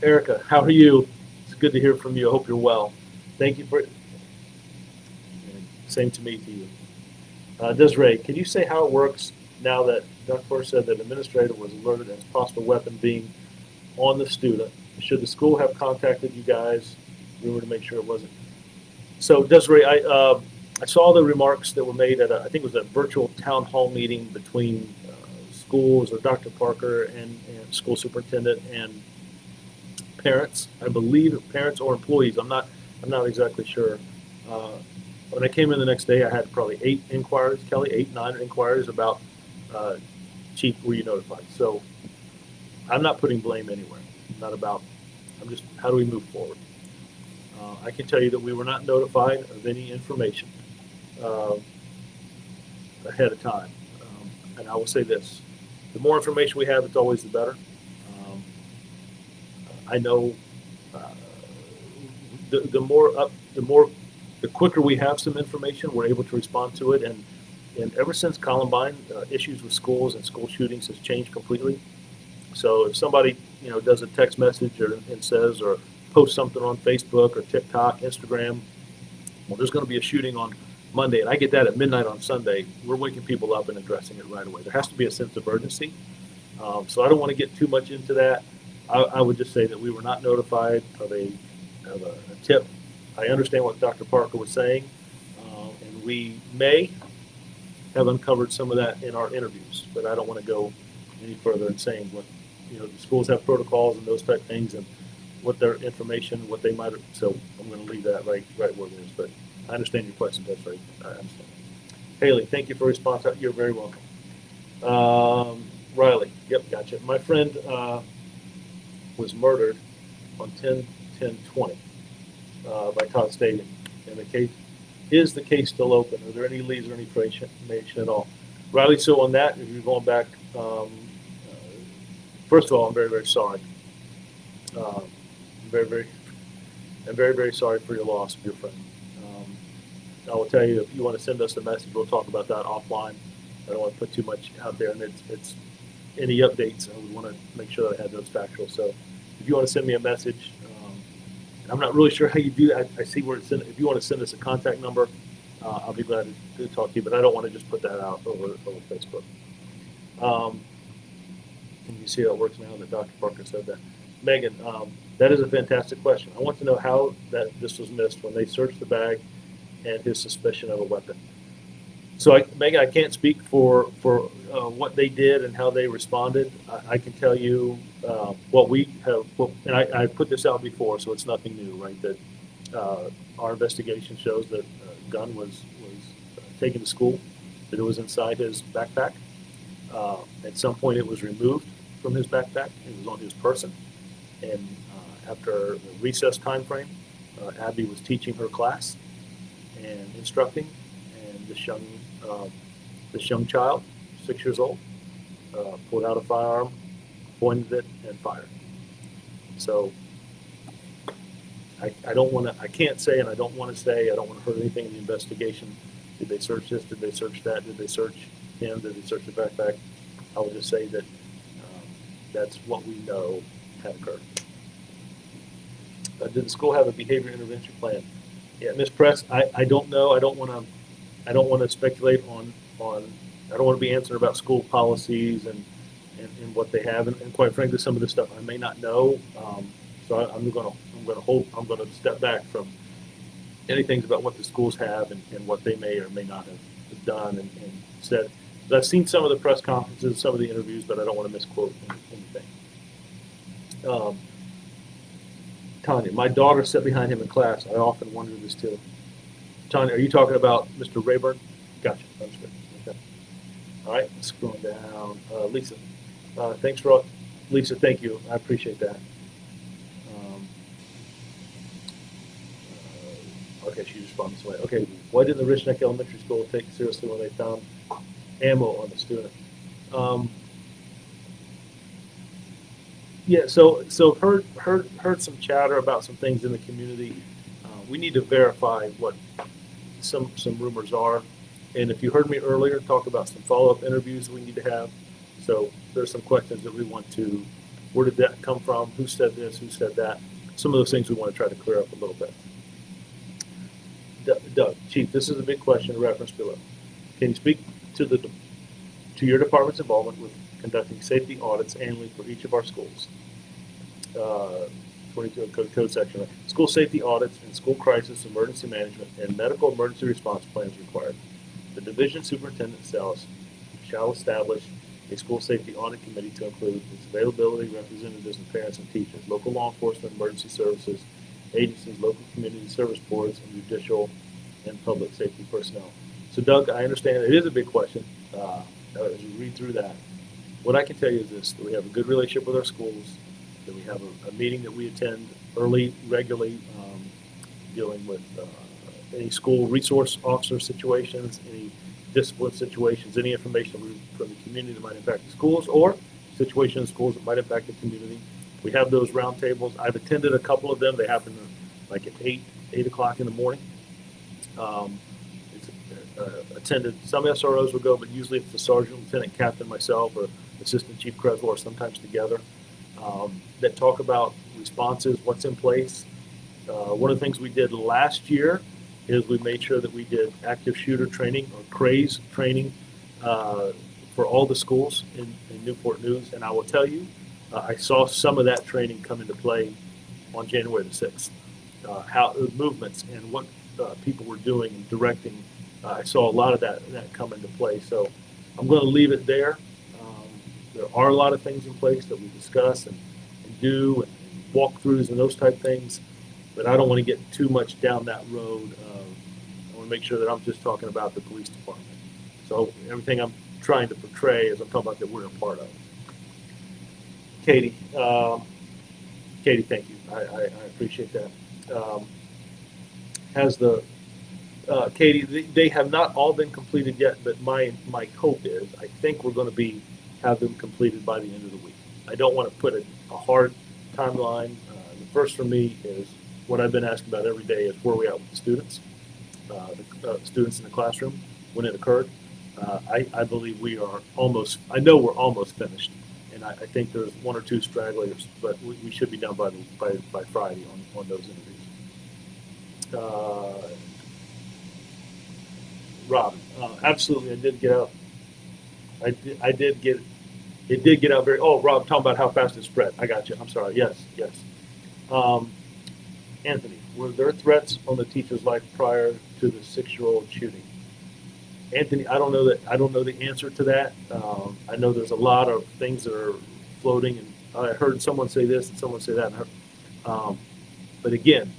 Erica, how are you? It's good to hear from you. I hope you're well. Thank you for. Same to me to you. Desiree, can you say how it works now that Duckworth said that administrator was alerted as possible weapon being on the student? Should the school have contacted you guys? We were to make sure it wasn't. So Desiree, I saw the remarks that were made at I think it was a virtual town hall meeting between schools, or Dr. Parker and school superintendent and parents. I believe parents or employees. I'm not exactly sure. When I came in the next day, I had probably 8 inquiries, Kelly, 9 inquiries about, Chief, were you notified? So I'm not putting blame anywhere. I'm just, how do we move forward? I can tell you that we were not notified of any information ahead of time. And I will say this, the more information we have, it's always the better. I know the quicker we have some information, we're able to respond to it. And ever since Columbine, issues with schools and school shootings has changed completely. So if somebody does a text message and says, or posts something on Facebook or TikTok, Instagram, well, there's going to be a shooting on Monday, and I get that at midnight on Sunday, we're waking people up and addressing it right away. There has to be a sense of urgency. So I don't want to get too much into that. I would just say that we were not notified of a tip. I understand what Dr. Parker was saying, and we may have uncovered some of that in our interviews, but I don't want to go any further in saying what, the schools have protocols and those type things, and what their information, what they might have, so I'm going to leave that right where it is, but I understand your question, that's right, I understand. Haley, thank you for your response, you're very welcome. Riley, yep, gotcha. My friend was murdered on 10/10/20 by Todd Stadium, and is the case still open? Are there any leads or any information at all? Riley, so on that, if you're going back, first of all, I'm very, very sorry. I'm very, very sorry for your loss of your friend. I will tell you, if you want to send us a message, we'll talk about that offline. I don't want to put too much out there, and it's any updates, I would want to make sure that I had those factual. So if you want to send me a message, I'm not really sure how you do that. I see where it's in. If you want to send us a contact number, I'll be glad to talk to you, but I don't want to just put that out over Facebook. And you see how it works now that Dr. Parker said that. Megan, that is a fantastic question. I want to know how this was missed when they searched the bag and his suspicion of a weapon. So, Megan, I can't speak for what they did and how they responded. I can tell you what we have, and I put this out before, so it's nothing new, right? That our investigation shows that a gun was taken to school, that it was inside his backpack. At some point, it was removed from his backpack. It was on his person, and after the recess time frame, Abby was teaching her class and instructing, and this young child, 6 years old, pulled out a firearm, pointed it, and fired. So I don't want to, I can't say, and I don't want to say, I don't want to hurt anything in the investigation. Did they search this? Did they search that? Did they search him? Did they search the backpack? I will just say that that's what we know had occurred. Did the school have a behavior intervention plan? Yeah, Ms. Press, I don't know. I don't want to speculate on. I don't want to be answering about school policies and what they have, and quite frankly, some of this stuff I may not know. So I'm going to step back from anything about what the schools have and what they may or may not have done and said. But I've seen some of the press conferences, some of the interviews, but I don't want to misquote anything. Tanya, my daughter sat behind him in class. I often wonder this too. Tanya, are you talking about Mr. Rayburn? Gotcha. Understood. Okay. All right, scrolling down. Lisa, thanks for all. Lisa, thank you. I appreciate that. Okay, she responded this way. Okay, why didn't the Rich Neck Elementary School take it seriously when they found ammo on the student? Yeah, so heard some chatter about some things in the community. We need to verify what some rumors are, and if you heard me earlier talk about some follow-up interviews we need to have. So there's some questions that we want to. Where did that come from? Who said this? Who said that? Some of those things we want to try to clear up a little bit. Doug, Chief, this is a big question referenced below. Can you speak to your department's involvement with conducting safety audits annually for each of our schools? 22 code section. Right? School safety audits and school crisis emergency management and medical emergency response plans required. The division superintendent shall establish a school safety audit committee to include its availability representatives and parents and teachers, local law enforcement, emergency services, agencies, local community service boards, and judicial and public safety personnel. So, Doug, I understand it is a big question. As you read through that, what I can tell you is this: that we have a good relationship with our schools, that we have a meeting that we attend regularly, dealing with any school resource officer situations, any discipline situations, any information from the community that might impact the schools, or situations in schools that might impact the community. We have those roundtables. I've attended a couple of them. They happen like at 8 o'clock in the morning. Attended some SROs will go, but usually it's the sergeant, lieutenant, captain, myself, or assistant chief Creswell, or sometimes together, that talk about responses, what's in place. One of the things we did last year is we made sure that we did active shooter training or CRAZE training for all the schools in Newport News. And I will tell you, I saw some of that training come into play on January the 6th. How movements and what people were doing and directing. I saw a lot of that come into play. So I'm going to leave it there. There are a lot of things in place that we discuss and do and walkthroughs and those type things, but I don't want to get too much down that road. I want to make sure that I'm just talking about the police department. So everything I'm trying to portray is I'm talking about that we're a part of. Katie, thank you. I appreciate that. Katie, they have not all been completed yet, but my hope is I think we're going to have them completed by the end of the week. I don't want to put a hard timeline. The first for me is what I've been asked about every day is where we at with the students, students in the classroom when it occurred. I believe we are almost. I know we're almost finished, and I think there's one or two stragglers, but we should be done by Friday on those interviews. Rob, absolutely, I did get out. It did get out very. Oh, Rob, talking about how fast it spread. I got you. I'm sorry. Yes. Anthony, were there threats on the teacher's life prior to the 6-year-old shooting? Anthony, I don't know the answer to that. I know there's a lot of things that are floating, and I heard someone say this and someone say that. But again,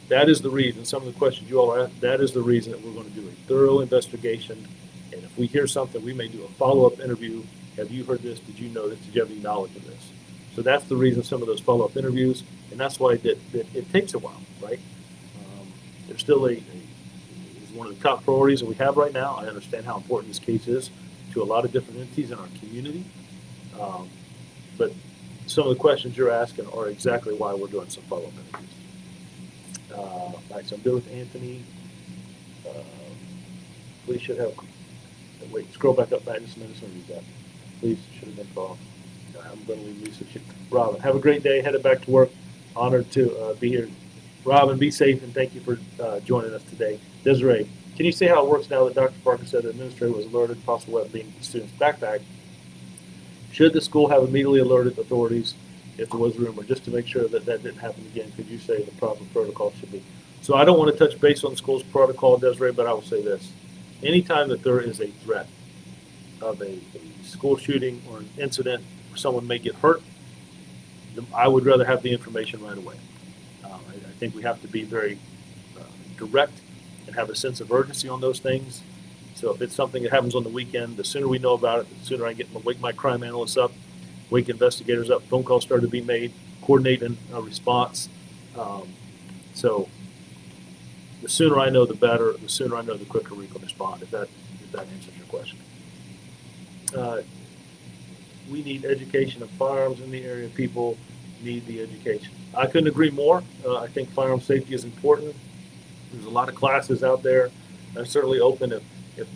that is the reason. Some of the questions you all are asking, that is the reason that we're going to do a thorough investigation. And if we hear something, we may do a follow-up interview. Have you heard this? Did you know this? Did you have any knowledge of this? So that's the reason some of those follow-up interviews, and that's why it takes a while, right? There's still is one of the top priorities that we have right now. I understand how important this case is to a lot of different entities in our community. But some of the questions you're asking are exactly why we're doing some follow-up interviews. All right, so I'm good with Anthony. Please should have. Wait, scroll back up. Just a minute. Read that. Please should have been called. I'm going to leave Lisa. Robin, have a great day. Headed back to work. Honored to be here. Robin, be safe and thank you for joining us today. Desiree, can you say how it works now that Dr. Parker said the administrator was alerted to possible weapon being in the student's backpack? Should the school have immediately alerted authorities if there was a rumor, just to make sure that didn't happen again? Could you say the proper protocol should be? So I don't want to touch base on the school's protocol, Desiree, but I will say this. Anytime that there is a threat of a school shooting or an incident where someone may get hurt, I would rather have the information right away. I think we have to be very direct and have a sense of urgency on those things. So if it's something that happens on the weekend, the sooner we know about it, the sooner I wake my crime analysts up, wake investigators up, phone calls start to be made, coordinate a response. So the sooner I know, the better. The sooner I know, the quicker we can respond. If that answers your question. We need education of firearms in the area. People need the education. I couldn't agree more. I think firearm safety is important. There's a lot of classes out there. I'm certainly open if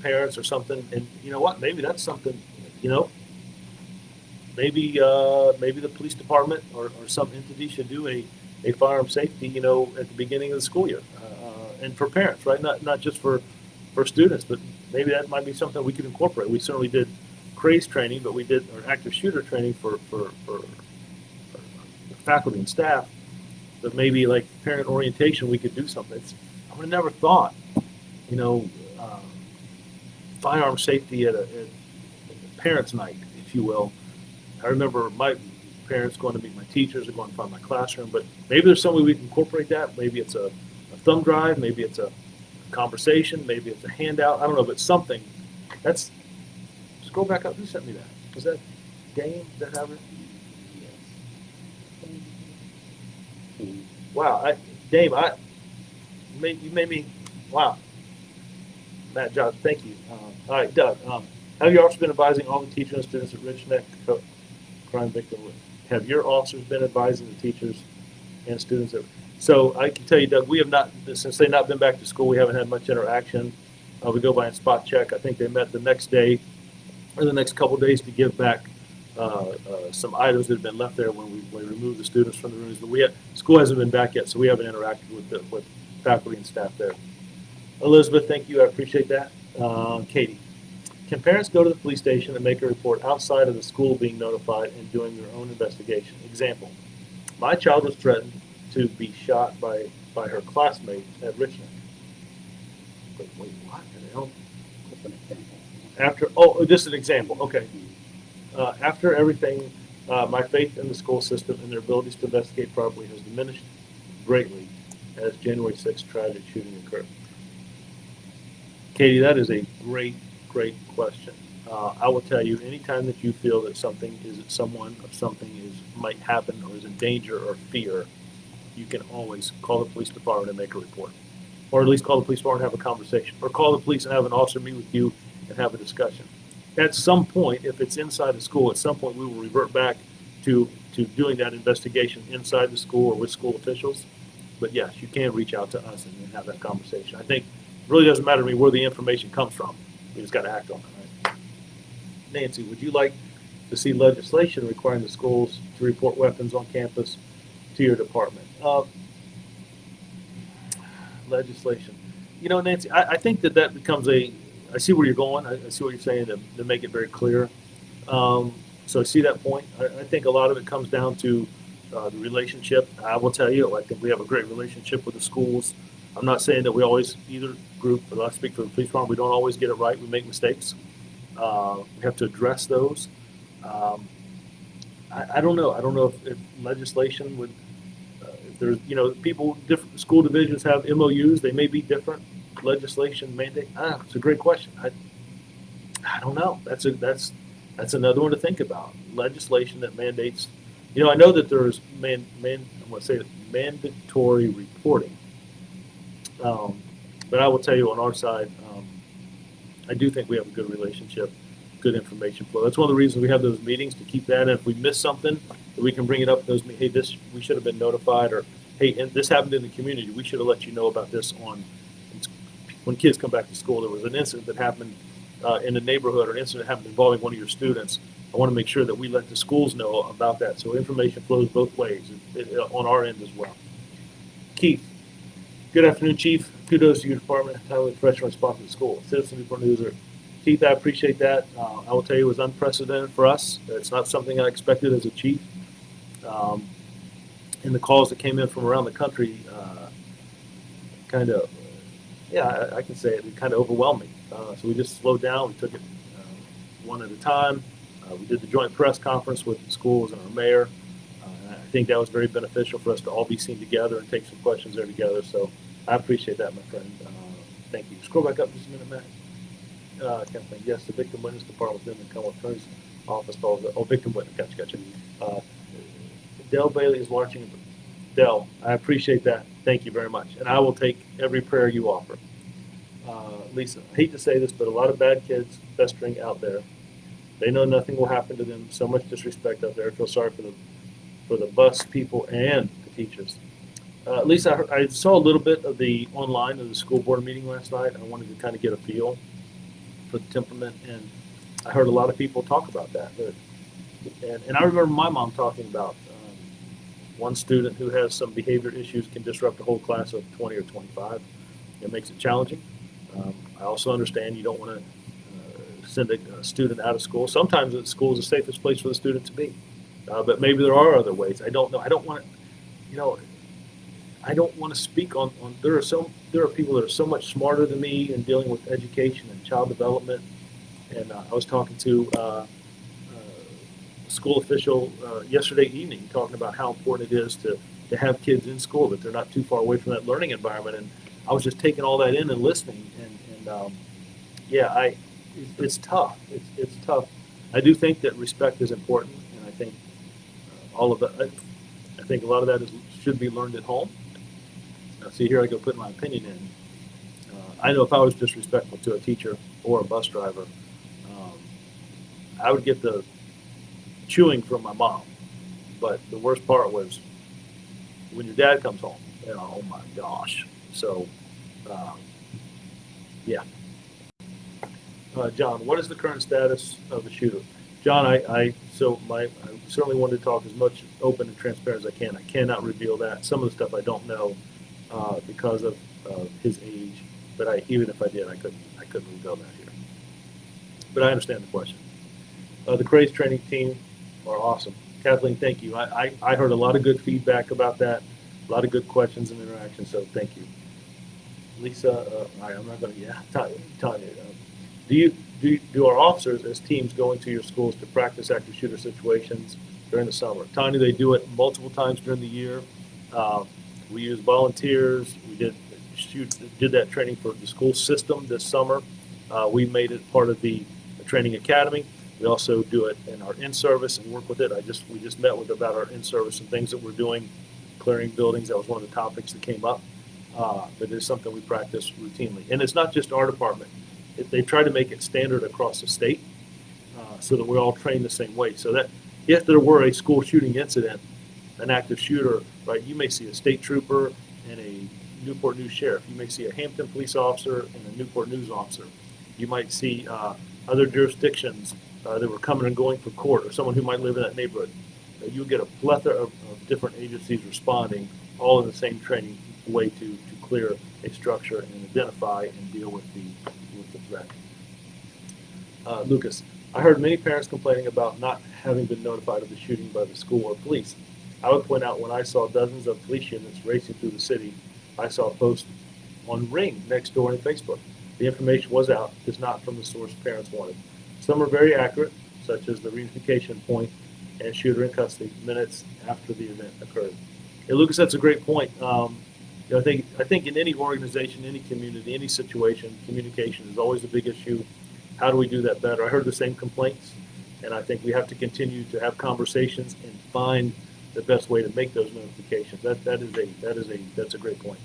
parents or something. And you know what? Maybe that's something. You know, maybe the police department or some entity should do a firearm safety. You know, at the beginning of the school year, and for parents, right? Not just for students, but maybe that might be something we could incorporate. We certainly did CRAZE training, but we did our active shooter training for faculty and staff. But maybe like parent orientation, we could do something. I would have never thought, you know, firearm safety at a parents' night, if you will. I remember my parents going to meet my teachers or going to find my classroom, but maybe there's some way we can incorporate that. Maybe it's a thumb drive, maybe it's a conversation, maybe it's a handout. I don't know, but something. Just scroll back up. Who sent me that? Was that Dane? Is that how it? Wow, Dave, you made me. Wow, Matt Josh, thank you. All right, Doug. Have your officers been advising all the teachers and students at Rich Neck crime victim? Have your officers been advising the teachers and students? So I can tell you, Doug, we have not, since they've not been back to school, we haven't had much interaction. We go by and spot check. I think they met the next day or the next couple of days to give back some items that have been left there when we removed the students from the rooms. But school hasn't been back yet, so we haven't interacted with faculty and staff there. Elizabeth, thank you. I appreciate that. Katie, can parents go to the police station and make a report outside of the school being notified and doing their own investigation? Example, my child was threatened to be shot by her classmate at Richmond. Wait, what? Just an example. Okay. After everything, my faith in the school system and their abilities to investigate properly has diminished greatly as January 6th tragic shooting occurred. Katie, that is a great question. I will tell you, anytime that you feel that something might happen or is in danger or fear, you can always call the police department and make a report. Or at least call the police department and have a conversation. Or call the police and have an officer meet with you and have a discussion. At some point, if it's inside the school, at some point we will revert back to doing that investigation inside the school or with school officials. But yes, you can reach out to us and have that conversation. I think it really doesn't matter to me where the information comes from. We just got to act on it, right? Nancy, would you like to see legislation requiring the schools to report weapons on campus to your department? Legislation. You know, Nancy, I think that becomes I see where you're going. I see what you're saying to make it very clear. So I see that point. I think a lot of it comes down to the relationship. I will tell you, I think we have a great relationship with the schools. I'm not saying that we always, either group, but I speak for the police department, we don't always get it right. We make mistakes. We have to address those. I don't know. I don't know if legislation would, if there's, different school divisions have MOUs. They may be different. Legislation mandate. It's a great question. I don't know. That's another one to think about. Legislation that mandates. I know that there's mandatory reporting. But I will tell you on our side, I do think we have a good relationship, good information flow. That's one of the reasons we have those meetings, to keep that. And if we miss something, we can bring it up in those meetings. Hey, we should have been notified, or hey, and this happened in the community. We should have let you know about this when kids come back to school. There was an incident that happened in the neighborhood, or an incident that happened involving one of your students. I want to make sure that we let the schools know about that. So information flows both ways on our end as well. Keith. Good afternoon, Chief. Kudos to your department, timely professional response to the school. Citizen Report Newser. Keith, I appreciate that. I will tell you, it was unprecedented for us. It's not something I expected as a chief. And the calls that came in from around the country, kind of, yeah, I can say it kind of overwhelmed me. So we just slowed down. We took it one at a time. We did the joint press conference with the schools and our mayor. And I think that was very beneficial for us to all be seen together and take some questions there together. So I appreciate that, my friend. Thank you. Scroll back up just a minute, Matt. Kathleen, yes, the victim witness department within the Commonwealth Attorney's Office called the, victim witness, gotcha. Dell Bailey is watching. Dell, I appreciate that. Thank you very much. And I will take every prayer you offer. Lisa, I hate to say this, but a lot of bad kids festering out there. They know nothing will happen to them. So much disrespect out there. I feel sorry for the bus people and the teachers. Lisa, I saw a little bit of the online of the school board meeting last night. I wanted to kind of get a feel for the temperament, and I heard a lot of people talk about that. And I remember my mom talking about one student who has some behavior issues can disrupt a whole class of 20 or 25. It makes it challenging. I also understand you don't want to send a student out of school. Sometimes the school is the safest place for the student to be, but maybe there are other ways. I don't know. I don't want to, I don't want to speak on. There are people that are so much smarter than me in dealing with education and child development. And I was talking to a school official yesterday evening, talking about how important it is to have kids in school, that they're not too far away from that learning environment. And I was just taking all that in and listening. And yeah, it's tough. It's tough. I do think that respect is important, and I think all of that. I think a lot of that should be learned at home. Now, see, here I go putting my opinion in. I know if I was disrespectful to a teacher or a bus driver, I would get the chewing from my mom. But the worst part was when your dad comes home. Oh my gosh. So, yeah. John, what is the current status of the shooter? John, I certainly wanted to talk as much open and transparent as I can. I cannot reveal that. Some of the stuff I don't know because of his age. But even if I did, I couldn't reveal that here. But I understand the question. The CRAZE training team are awesome. Kathleen, thank you. I heard a lot of good feedback about that, a lot of good questions and interactions, so thank you. Lisa, I'm not going to, Tanya, do our officers as teams go into your schools to practice active shooter situations during the summer? Tanya, they do it multiple times during the year. We use volunteers. We did that training for the school system this summer. We made it part of the training academy. We also do it in our in-service and work with it. We just met with about our in-service and things that we're doing, clearing buildings. That was one of the topics that came up. But it's something we practice routinely. And it's not just our department. They try to make it standard across the state so that we're all trained the same way. So that if there were a school shooting incident, an active shooter, right, you may see a state trooper and a Newport News sheriff. You may see a Hampton police officer and a Newport News officer. You might see other jurisdictions that were coming and going for court, or someone who might live in that neighborhood. You'll get a plethora of different agencies responding, all in the same training way to clear a structure and identify and deal with the threat. Lucas, I heard many parents complaining about not having been notified of the shooting by the school or police. I would point out when I saw dozens of police units racing through the city, I saw posts on Ring next door on Facebook. The information was out, just not from the source parents wanted. Some are very accurate, such as the reunification point and shooter in custody minutes after the event occurred. Hey, Lucas, that's a great point. I think in any organization, any community, any situation, communication is always a big issue. How do we do that better? I heard the same complaints, and I think we have to continue to have conversations and find the best way to make those notifications. That's a great point.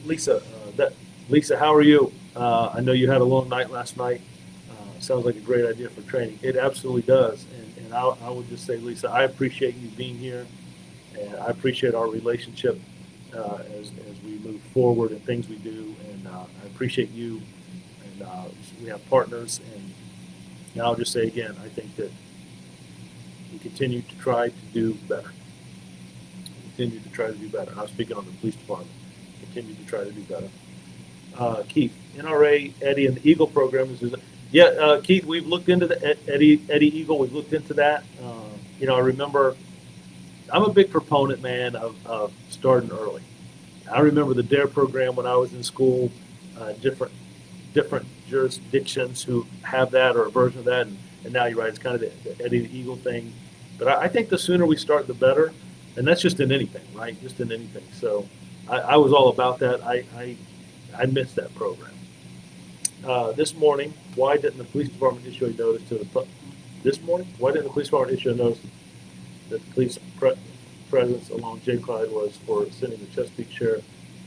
Lisa, how are you? I know you had a long night last night. Sounds like a great idea for training. It absolutely does. And I would just say, Lisa, I appreciate you being here, and I appreciate our relationship as we move forward and things we do. And I appreciate you. And we have partners. And I'll just say again, I think that we continue to try to do better. Continue to try to do better. I'm speaking on the police department. Continue to try to do better. Keith, NRA, Eddie, and the Eagle program is. Keith, we've looked into the Eddie Eagle. We've looked into that. I remember I'm a big proponent, man, of starting early. I remember the DARE program when I was in school. Different jurisdictions who have that or a version of that, and now you're right, it's kind of the Eddie the Eagle thing. But I think the sooner we start, the better, and that's just in anything, right? Just in anything. So I was all about that. I missed that program. This morning, why didn't the police department issue a notice to the this morning? Why didn't the police department issue a notice that the police presence along J. Clyde was for sending the Chesapeake sheriff?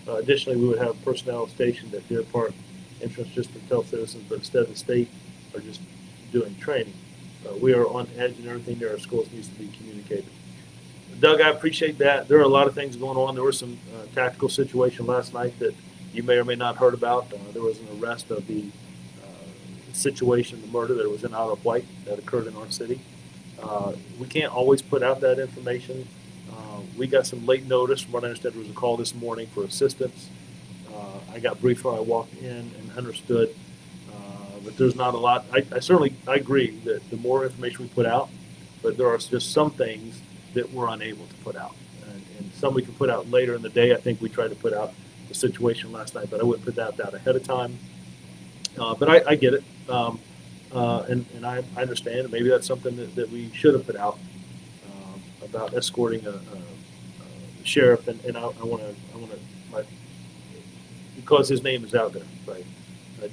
Additionally, we would have personnel stationed at Deer Park entrance just to tell citizens, but instead the state are just doing training. We are on edge and everything near our schools needs to be communicated. Doug, I appreciate that. There are a lot of things going on. There was some tactical situation last night that you may or may not heard about. There was an arrest of the situation, the murder that was in Isle of Wight that occurred in our city. We can't always put out that information. We got some late notice. From what I understand, there was a call this morning for assistance. I got briefed when I walked in and understood, but there's not a lot. I certainly agree that the more information we put out, but there are just some things that we're unable to put out, and some we can put out later in the day. I think we tried to put out the situation last night, but I wouldn't put that out ahead of time. But I get it, and I understand. And maybe that's something that we should have put out about escorting a sheriff, and I want to, because his name is out there, right?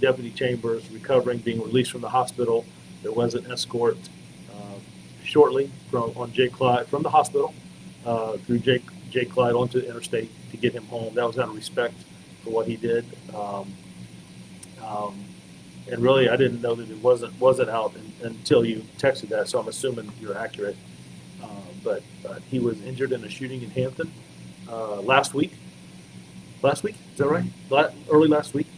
Deputy Chambers recovering, being released from the hospital. There was an escort shortly on J. Clyde from the hospital through J. Clyde onto the interstate to get him home. That was out of respect for what he did. And really, I didn't know that it wasn't out until you texted that, so I'm assuming you're accurate. But he was injured in a shooting in Hampton last week. Last week, is that right? Early last week.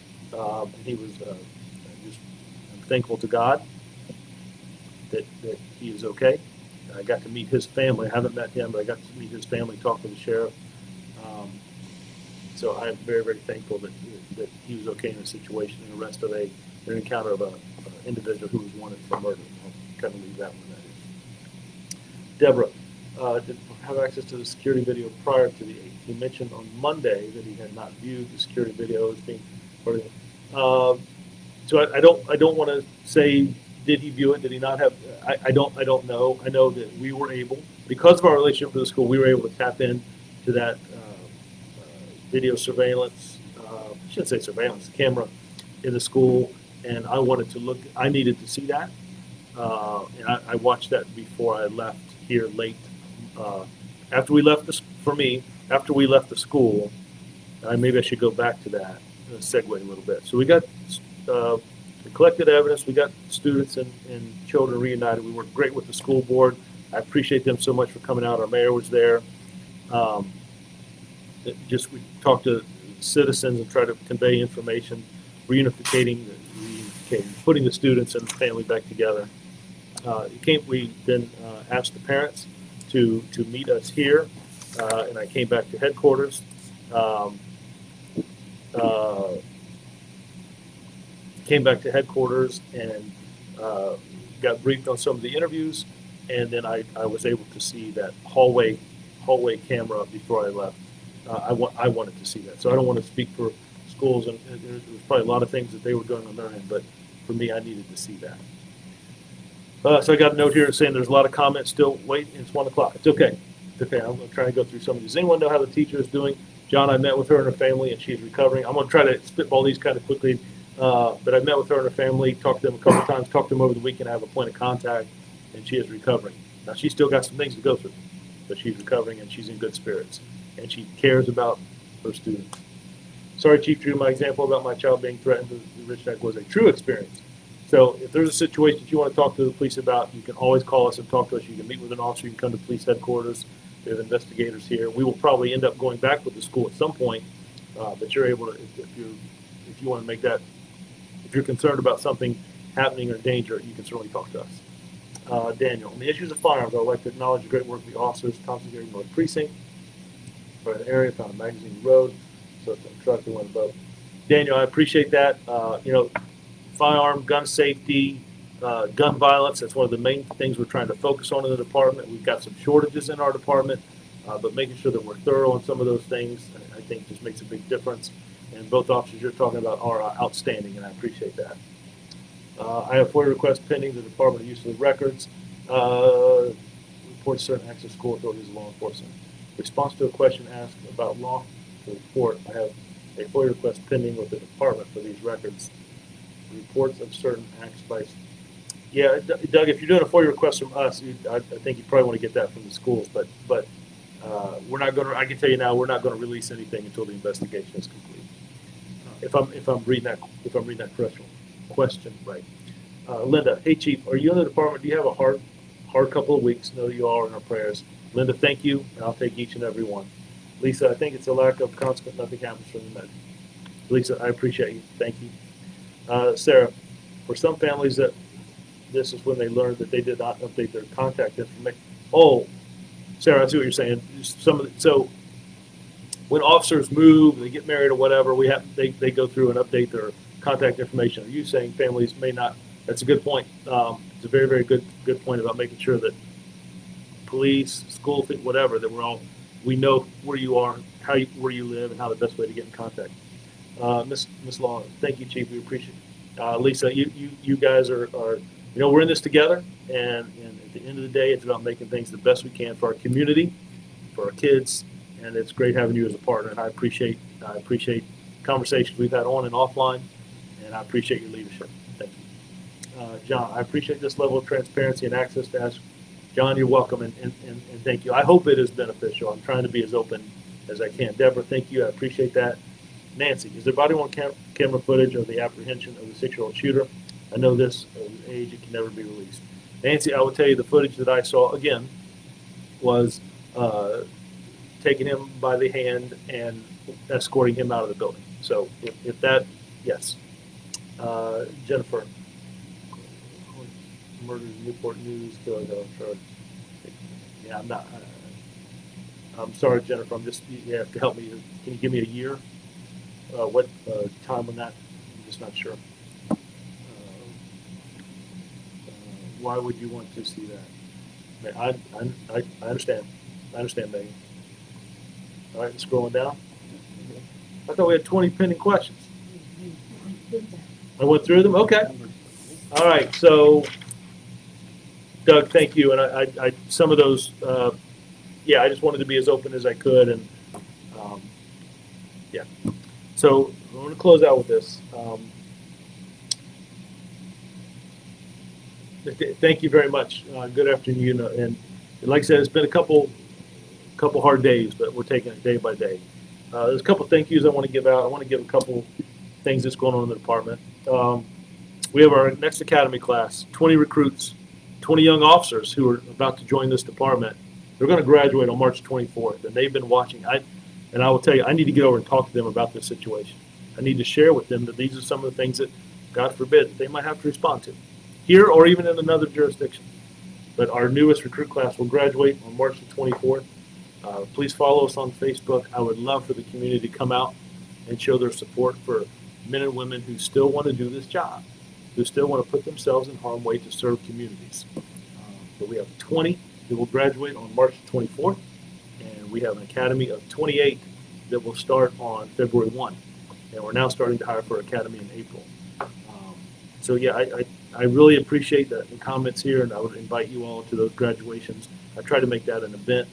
He was I'm thankful to God that he is okay. I got to meet his family. I haven't met him, but I got to meet his family, talk to the sheriff. So I'm very, very thankful that he was okay in the situation and the rest of an encounter of an individual who was wanted for murder. I'll kind of leave that one. That is. Deborah, did have access to the security video prior to the 8th. He mentioned on Monday that he had not viewed the security video as being part of it. So I don't want to say, did he view it? Did he not have? I don't know. I know that we were able, because of our relationship with the school, we were able to tap in to that video surveillance. I shouldn't say surveillance, camera in the school, and I wanted to look. I needed to see that, and I watched that before I left here late. After we left after we left the school, maybe I should go back to that, segue a little bit. So we got collected evidence. We got students and children reunited. We worked great with the school board. I appreciate them so much for coming out. Our mayor was there. We talked to citizens and tried to convey information, reunificating, putting the students and the family back together. We then asked the parents to meet us here, and I came back to headquarters. And got briefed on some of the interviews, and then I was able to see that hallway camera before I left. I wanted to see that, so I don't want to speak for schools, and there was probably a lot of things that they were doing on their end, but for me, I needed to see that. So I got a note here saying there's a lot of comments still. Wait, it's 1 o'clock. It's okay. It's okay. I'm going to try to go through some of these. Does anyone know how the teacher is doing? John, I met with her and her family, and she's recovering. I'm going to try to spitball these kind of quickly. But I met with her and her family, talked to them a couple of times, talked to them over the weekend. I have a point of contact, and she is recovering. Now, she's still got some things to go through, but she's recovering, and she's in good spirits, and she cares about her students. Sorry, Chief Drew, my example about my child being threatened with the Rich Neck was a true experience. So if there's a situation that you want to talk to the police about, you can always call us and talk to us. You can meet with an officer. You can come to police headquarters. We have investigators here. We will probably end up going back with the school at some point, but you're able to, if you want to make that, if you're concerned about something happening or danger, you can certainly talk to us. Daniel, on the issues of firearms, I would like to acknowledge the great work of the officers, Thompson Gary North Precinct, for an area found on Magazine Road, so it's a truck that went above. Daniel, I appreciate that. Firearm, gun safety, gun violence, that's one of the main things we're trying to focus on in the department. We've got some shortages in our department. but making sure that we're thorough on some of those things, I think just makes a big difference. And both officers you're talking about are outstanding, and I appreciate that. I have FOIA requests pending the Department of Use of the Records. Report certain acts of school authorities and law enforcement. Response to a question asked about law report. I have a FOIA request pending with the department for these records. Reports of certain acts by. Yeah, Doug, if you're doing a FOIA request from us, I think you probably want to get that from the schools, but we're not going to. I can tell you now, we're not going to release anything until the investigation is complete. If I'm reading that question right. Linda, hey Chief, are you in the department? Do you have a hard couple of weeks? Know you all are in our prayers. Linda, thank you, and I'll take each and every one. Lisa, I think it's a lack of consequence. Nothing happens from the med. Lisa, I appreciate you. Thank you. Sarah, for some families that this is when they learned that they did not update their contact information. Oh, Sarah, I see what you're saying. So when officers move, they get married or whatever, they go through and update their contact information. Are you saying families may not? That's a good point. It's a very, very good point about making sure that police, school, whatever, that we know where you are, where you live, and how the best way to get in contact. Miss Law, thank you, Chief. We appreciate it. Lisa, you guys are we're in this together, and at the end of the day, it's about making things the best we can for our community, for our kids, and it's great having you as a partner. And I appreciate conversations we've had on and offline, and I appreciate your leadership. Thank you, John. I appreciate this level of transparency and access to ask. John, you're welcome, and thank you. I hope it is beneficial. I'm trying to be as open as I can. Deborah, thank you. I appreciate that. Nancy, is there body-worn camera footage of the apprehension of the 6-year-old shooter? I know this age, it can never be released. Nancy, I will tell you the footage that I saw, again, was taking him by the hand and escorting him out of the building. So if that, yes. Jennifer, murder Newport News, yeah, I'm not. I'm sorry, Jennifer. You have to help me. Can you give me a year? What time on that? I'm just not sure. Why would you want to see that? I understand. I understand, Megan. All right, scrolling down. I thought we had 20 pending questions. I went through them. Okay. All right. So, Doug, thank you. And I some of those, yeah, I just wanted to be as open as I could, and yeah. So I'm going to close out with this. Thank you very much. Good afternoon. And like I said, it's been a couple hard days, but we're taking it day by day. There's a couple thank yous I want to give out. I want to give a couple things that's going on in the department. We have our next academy class, 20 recruits, 20 young officers who are about to join this department. They're going to graduate on March 24th, and they've been watching. And I will tell you, I need to get over and talk to them about this situation. I need to share with them that these are some of the things that, God forbid, they might have to respond to, here or even in another jurisdiction. But our newest recruit class will graduate on March the 24th. Please follow us on Facebook. I would love for the community to come out and show their support for men and women who still want to do this job, who still want to put themselves in harm's way to serve communities. But we have 20 that will graduate on March 24th, and we have an academy of 28 that will start on February 1. And we're now starting to hire for academy in April. So yeah, I really appreciate the comments here, and I would invite you all to those graduations. I try to make that an event,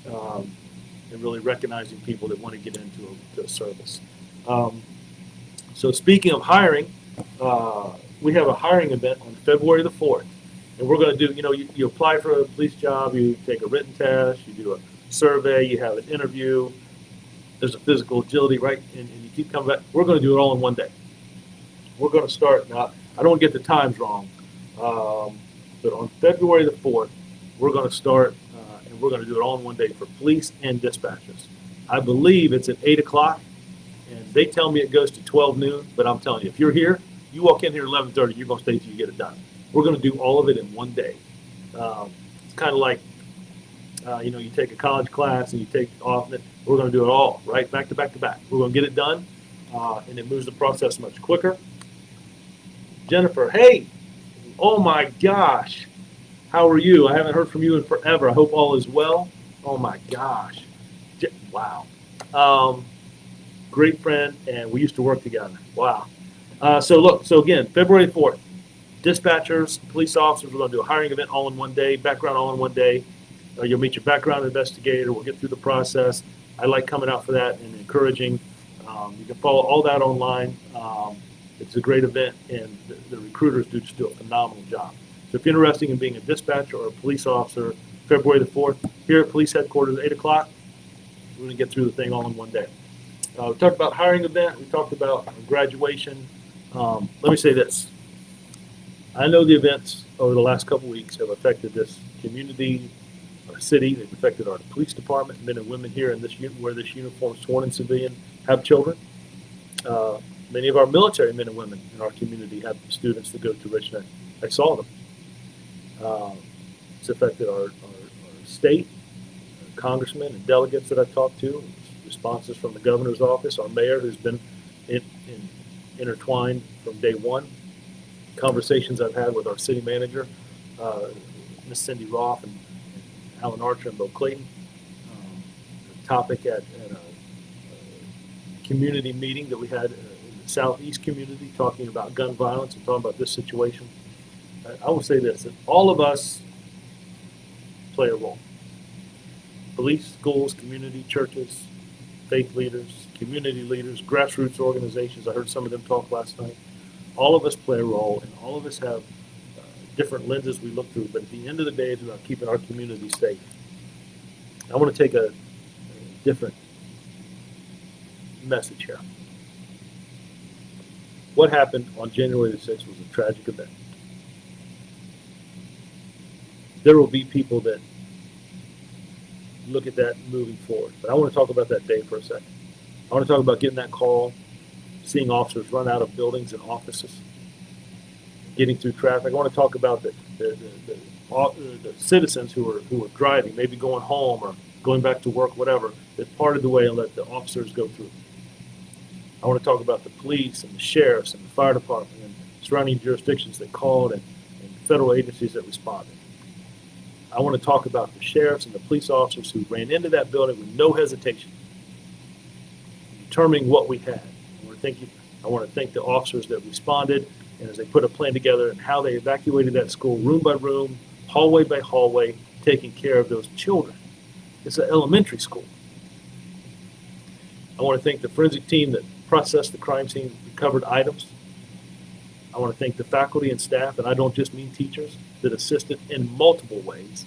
and really recognizing people that want to get into a service. So speaking of hiring, we have a hiring event on February the 4th. And we're going to do, you apply for a police job, you take a written test, you do a survey, you have an interview, there's a physical agility, right? And you keep coming back. We're going to do it all in one day. We're going to start, now, I don't want to get the times wrong, but on February the 4th, we're going to start, and we're going to do it all in one day for police and dispatchers. I believe it's at 8 o'clock, and they tell me it goes to 12 noon, but I'm telling you, if you're here, you walk in here at 11:30, you're going to stay till you get it done. We're going to do all of it in one day. It's kind of like, you take a college class and you take off, and we're going to do it all, right? Back to back to back. We're going to get it done, and it moves the process much quicker. Jennifer, hey, oh my gosh, how are you? I haven't heard from you in forever. I hope all is well. Oh my gosh. Wow. Um, Great friend, and we used to work together. Wow. So again, February 4th, dispatchers, police officers, we're going to do a hiring event all in one day, background all in one day. You'll meet your background investigator. We'll get through the process. I like coming out for that and encouraging. You can follow all that online. It's a great event, and the recruiters do a phenomenal job. So if you're interested in being a dispatcher or a police officer, February the 4th, here at police headquarters at 8 o'clock, we're going to get through the thing all in one day. We talked about hiring event. We talked about graduation. Let me say this. I know the events over the last couple of weeks have affected this community, our city. They've affected our police department, men and women here in this wear this uniform, sworn in civilian, have children. Many of our military men and women in our community have students that go to Richmond. I saw them. It's affected our state, our congressmen and delegates that I've talked to, responses from the governor's office, our mayor who's been intertwined from day one, conversations I've had with our city manager, Miss Cindy Roth and Alan Archer and Bill Clayton. A topic at a community meeting that we had in the southeast community talking about gun violence and talking about this situation. I will say this, that all of us play a role. Police, schools, community, churches, faith leaders, community leaders, grassroots organizations. I heard some of them talk last night. All of us play a role, and all of us have different lenses we look through. But at the end of the day, it's about keeping our community safe. I want to take a different message here. What happened on January the 6th was a tragic event. There will be people that look at that moving forward. But I want to talk about that day for a second. I want to talk about getting that call, seeing officers run out of buildings and offices, getting through traffic. I want to talk about the citizens who are driving, maybe going home or going back to work, whatever, that parted the way and let the officers go through. I want to talk about the police and the sheriffs and the fire department and surrounding jurisdictions that called and federal agencies that responded. I want to talk about the sheriffs and the police officers who ran into that building with no hesitation, determining what we had. I want to thank the officers that responded, and as they put a plan together and how they evacuated that school room by room, hallway by hallway, taking care of those children. It's an elementary school. I want to thank the forensic team that processed the crime scene, recovered items. I want to thank the faculty and staff, and I don't just mean teachers, that assisted in multiple ways.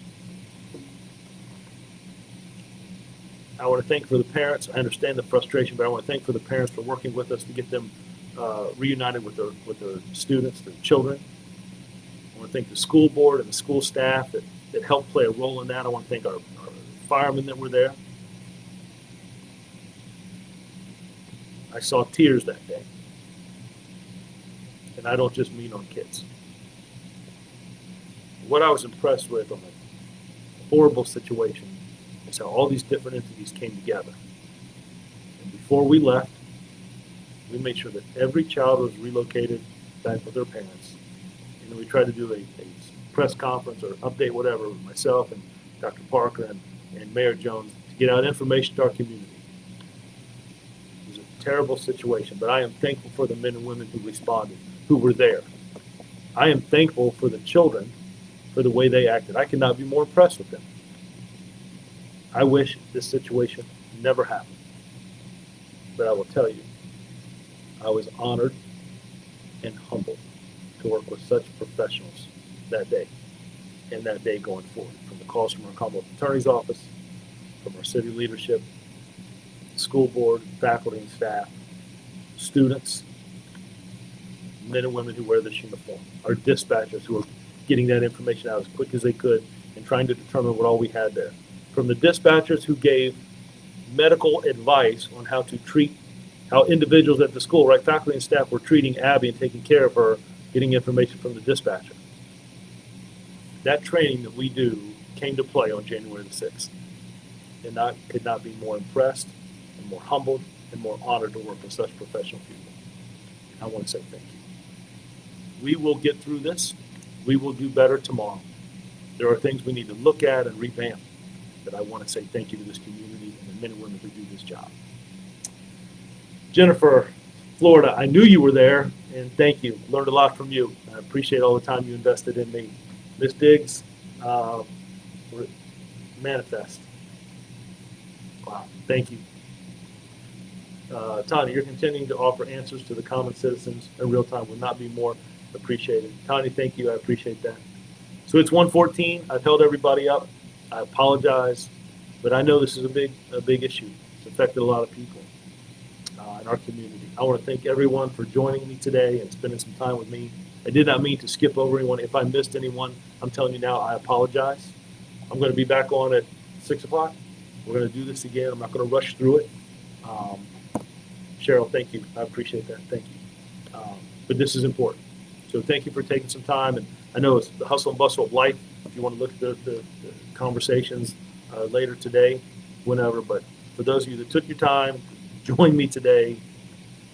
I want to thank for the parents. I understand the frustration, but I want to thank for the parents for working with us to get them reunited with their students, their children. I want to thank the school board and the school staff that helped play a role in that. I want to thank our firemen that were there. I saw tears that day. And I don't just mean on kids. What I was impressed with on a horrible situation is how all these different entities came together. And before we left, we made sure that every child was relocated back with their parents. And then we tried to do a press conference or update, whatever, with myself and Dr. Parker and Mayor Jones to get out information to our community. It was a terrible situation, but I am thankful for the men and women who responded, who were there. I am thankful for the children for the way they acted. I could not be more impressed with them. I wish this situation never happened. But I will tell you, I was honored and humbled to work with such professionals that day and that day going forward. From the calls from our Commonwealth Attorney's Office, from our city leadership, school board, faculty and staff, students, men and women who wear this uniform, our dispatchers who are getting that information out as quick as they could and trying to determine what all we had there. From the dispatchers who gave medical advice on how to treat, how individuals at the school, right, faculty and staff were treating Abby and taking care of her, getting information from the dispatcher. That training that we do came to play on January the 6th. And I could not be more impressed and more humbled and more honored to work with such professional people. I want to say thank you. We will get through this. We will do better tomorrow. There are things we need to look at and revamp. that I want to say thank you to this community and the men and women who do this job. Jennifer, Florida, I knew you were there, and thank you. Learned a lot from you. I appreciate all the time you invested in me. Miss Diggs, manifest. Wow, thank you. Tanya, you're continuing to offer answers to the common citizens in real time would not be more appreciated. Tanya, thank you. I appreciate that. So it's 1:14. I've held everybody up. I apologize, but I know this is a big issue. It's affected a lot of people in our community. I want to thank everyone for joining me today and spending some time with me. I did not mean to skip over anyone. If I missed anyone, I'm telling you now, I apologize. I'm going to be back on at 6 o'clock. We're going to do this again. I'm not going to rush through it. Cheryl, thank you. I appreciate that. Thank you. But this is important. So thank you for taking some time. And I know it's the hustle and bustle of life. If you want to look at the conversations later today, whenever. But for those of you that took your time, join me today,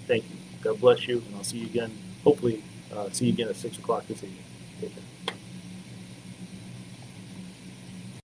thank you. God bless you. And I'll see you again, hopefully see you again at 6 o'clock this evening. Take care.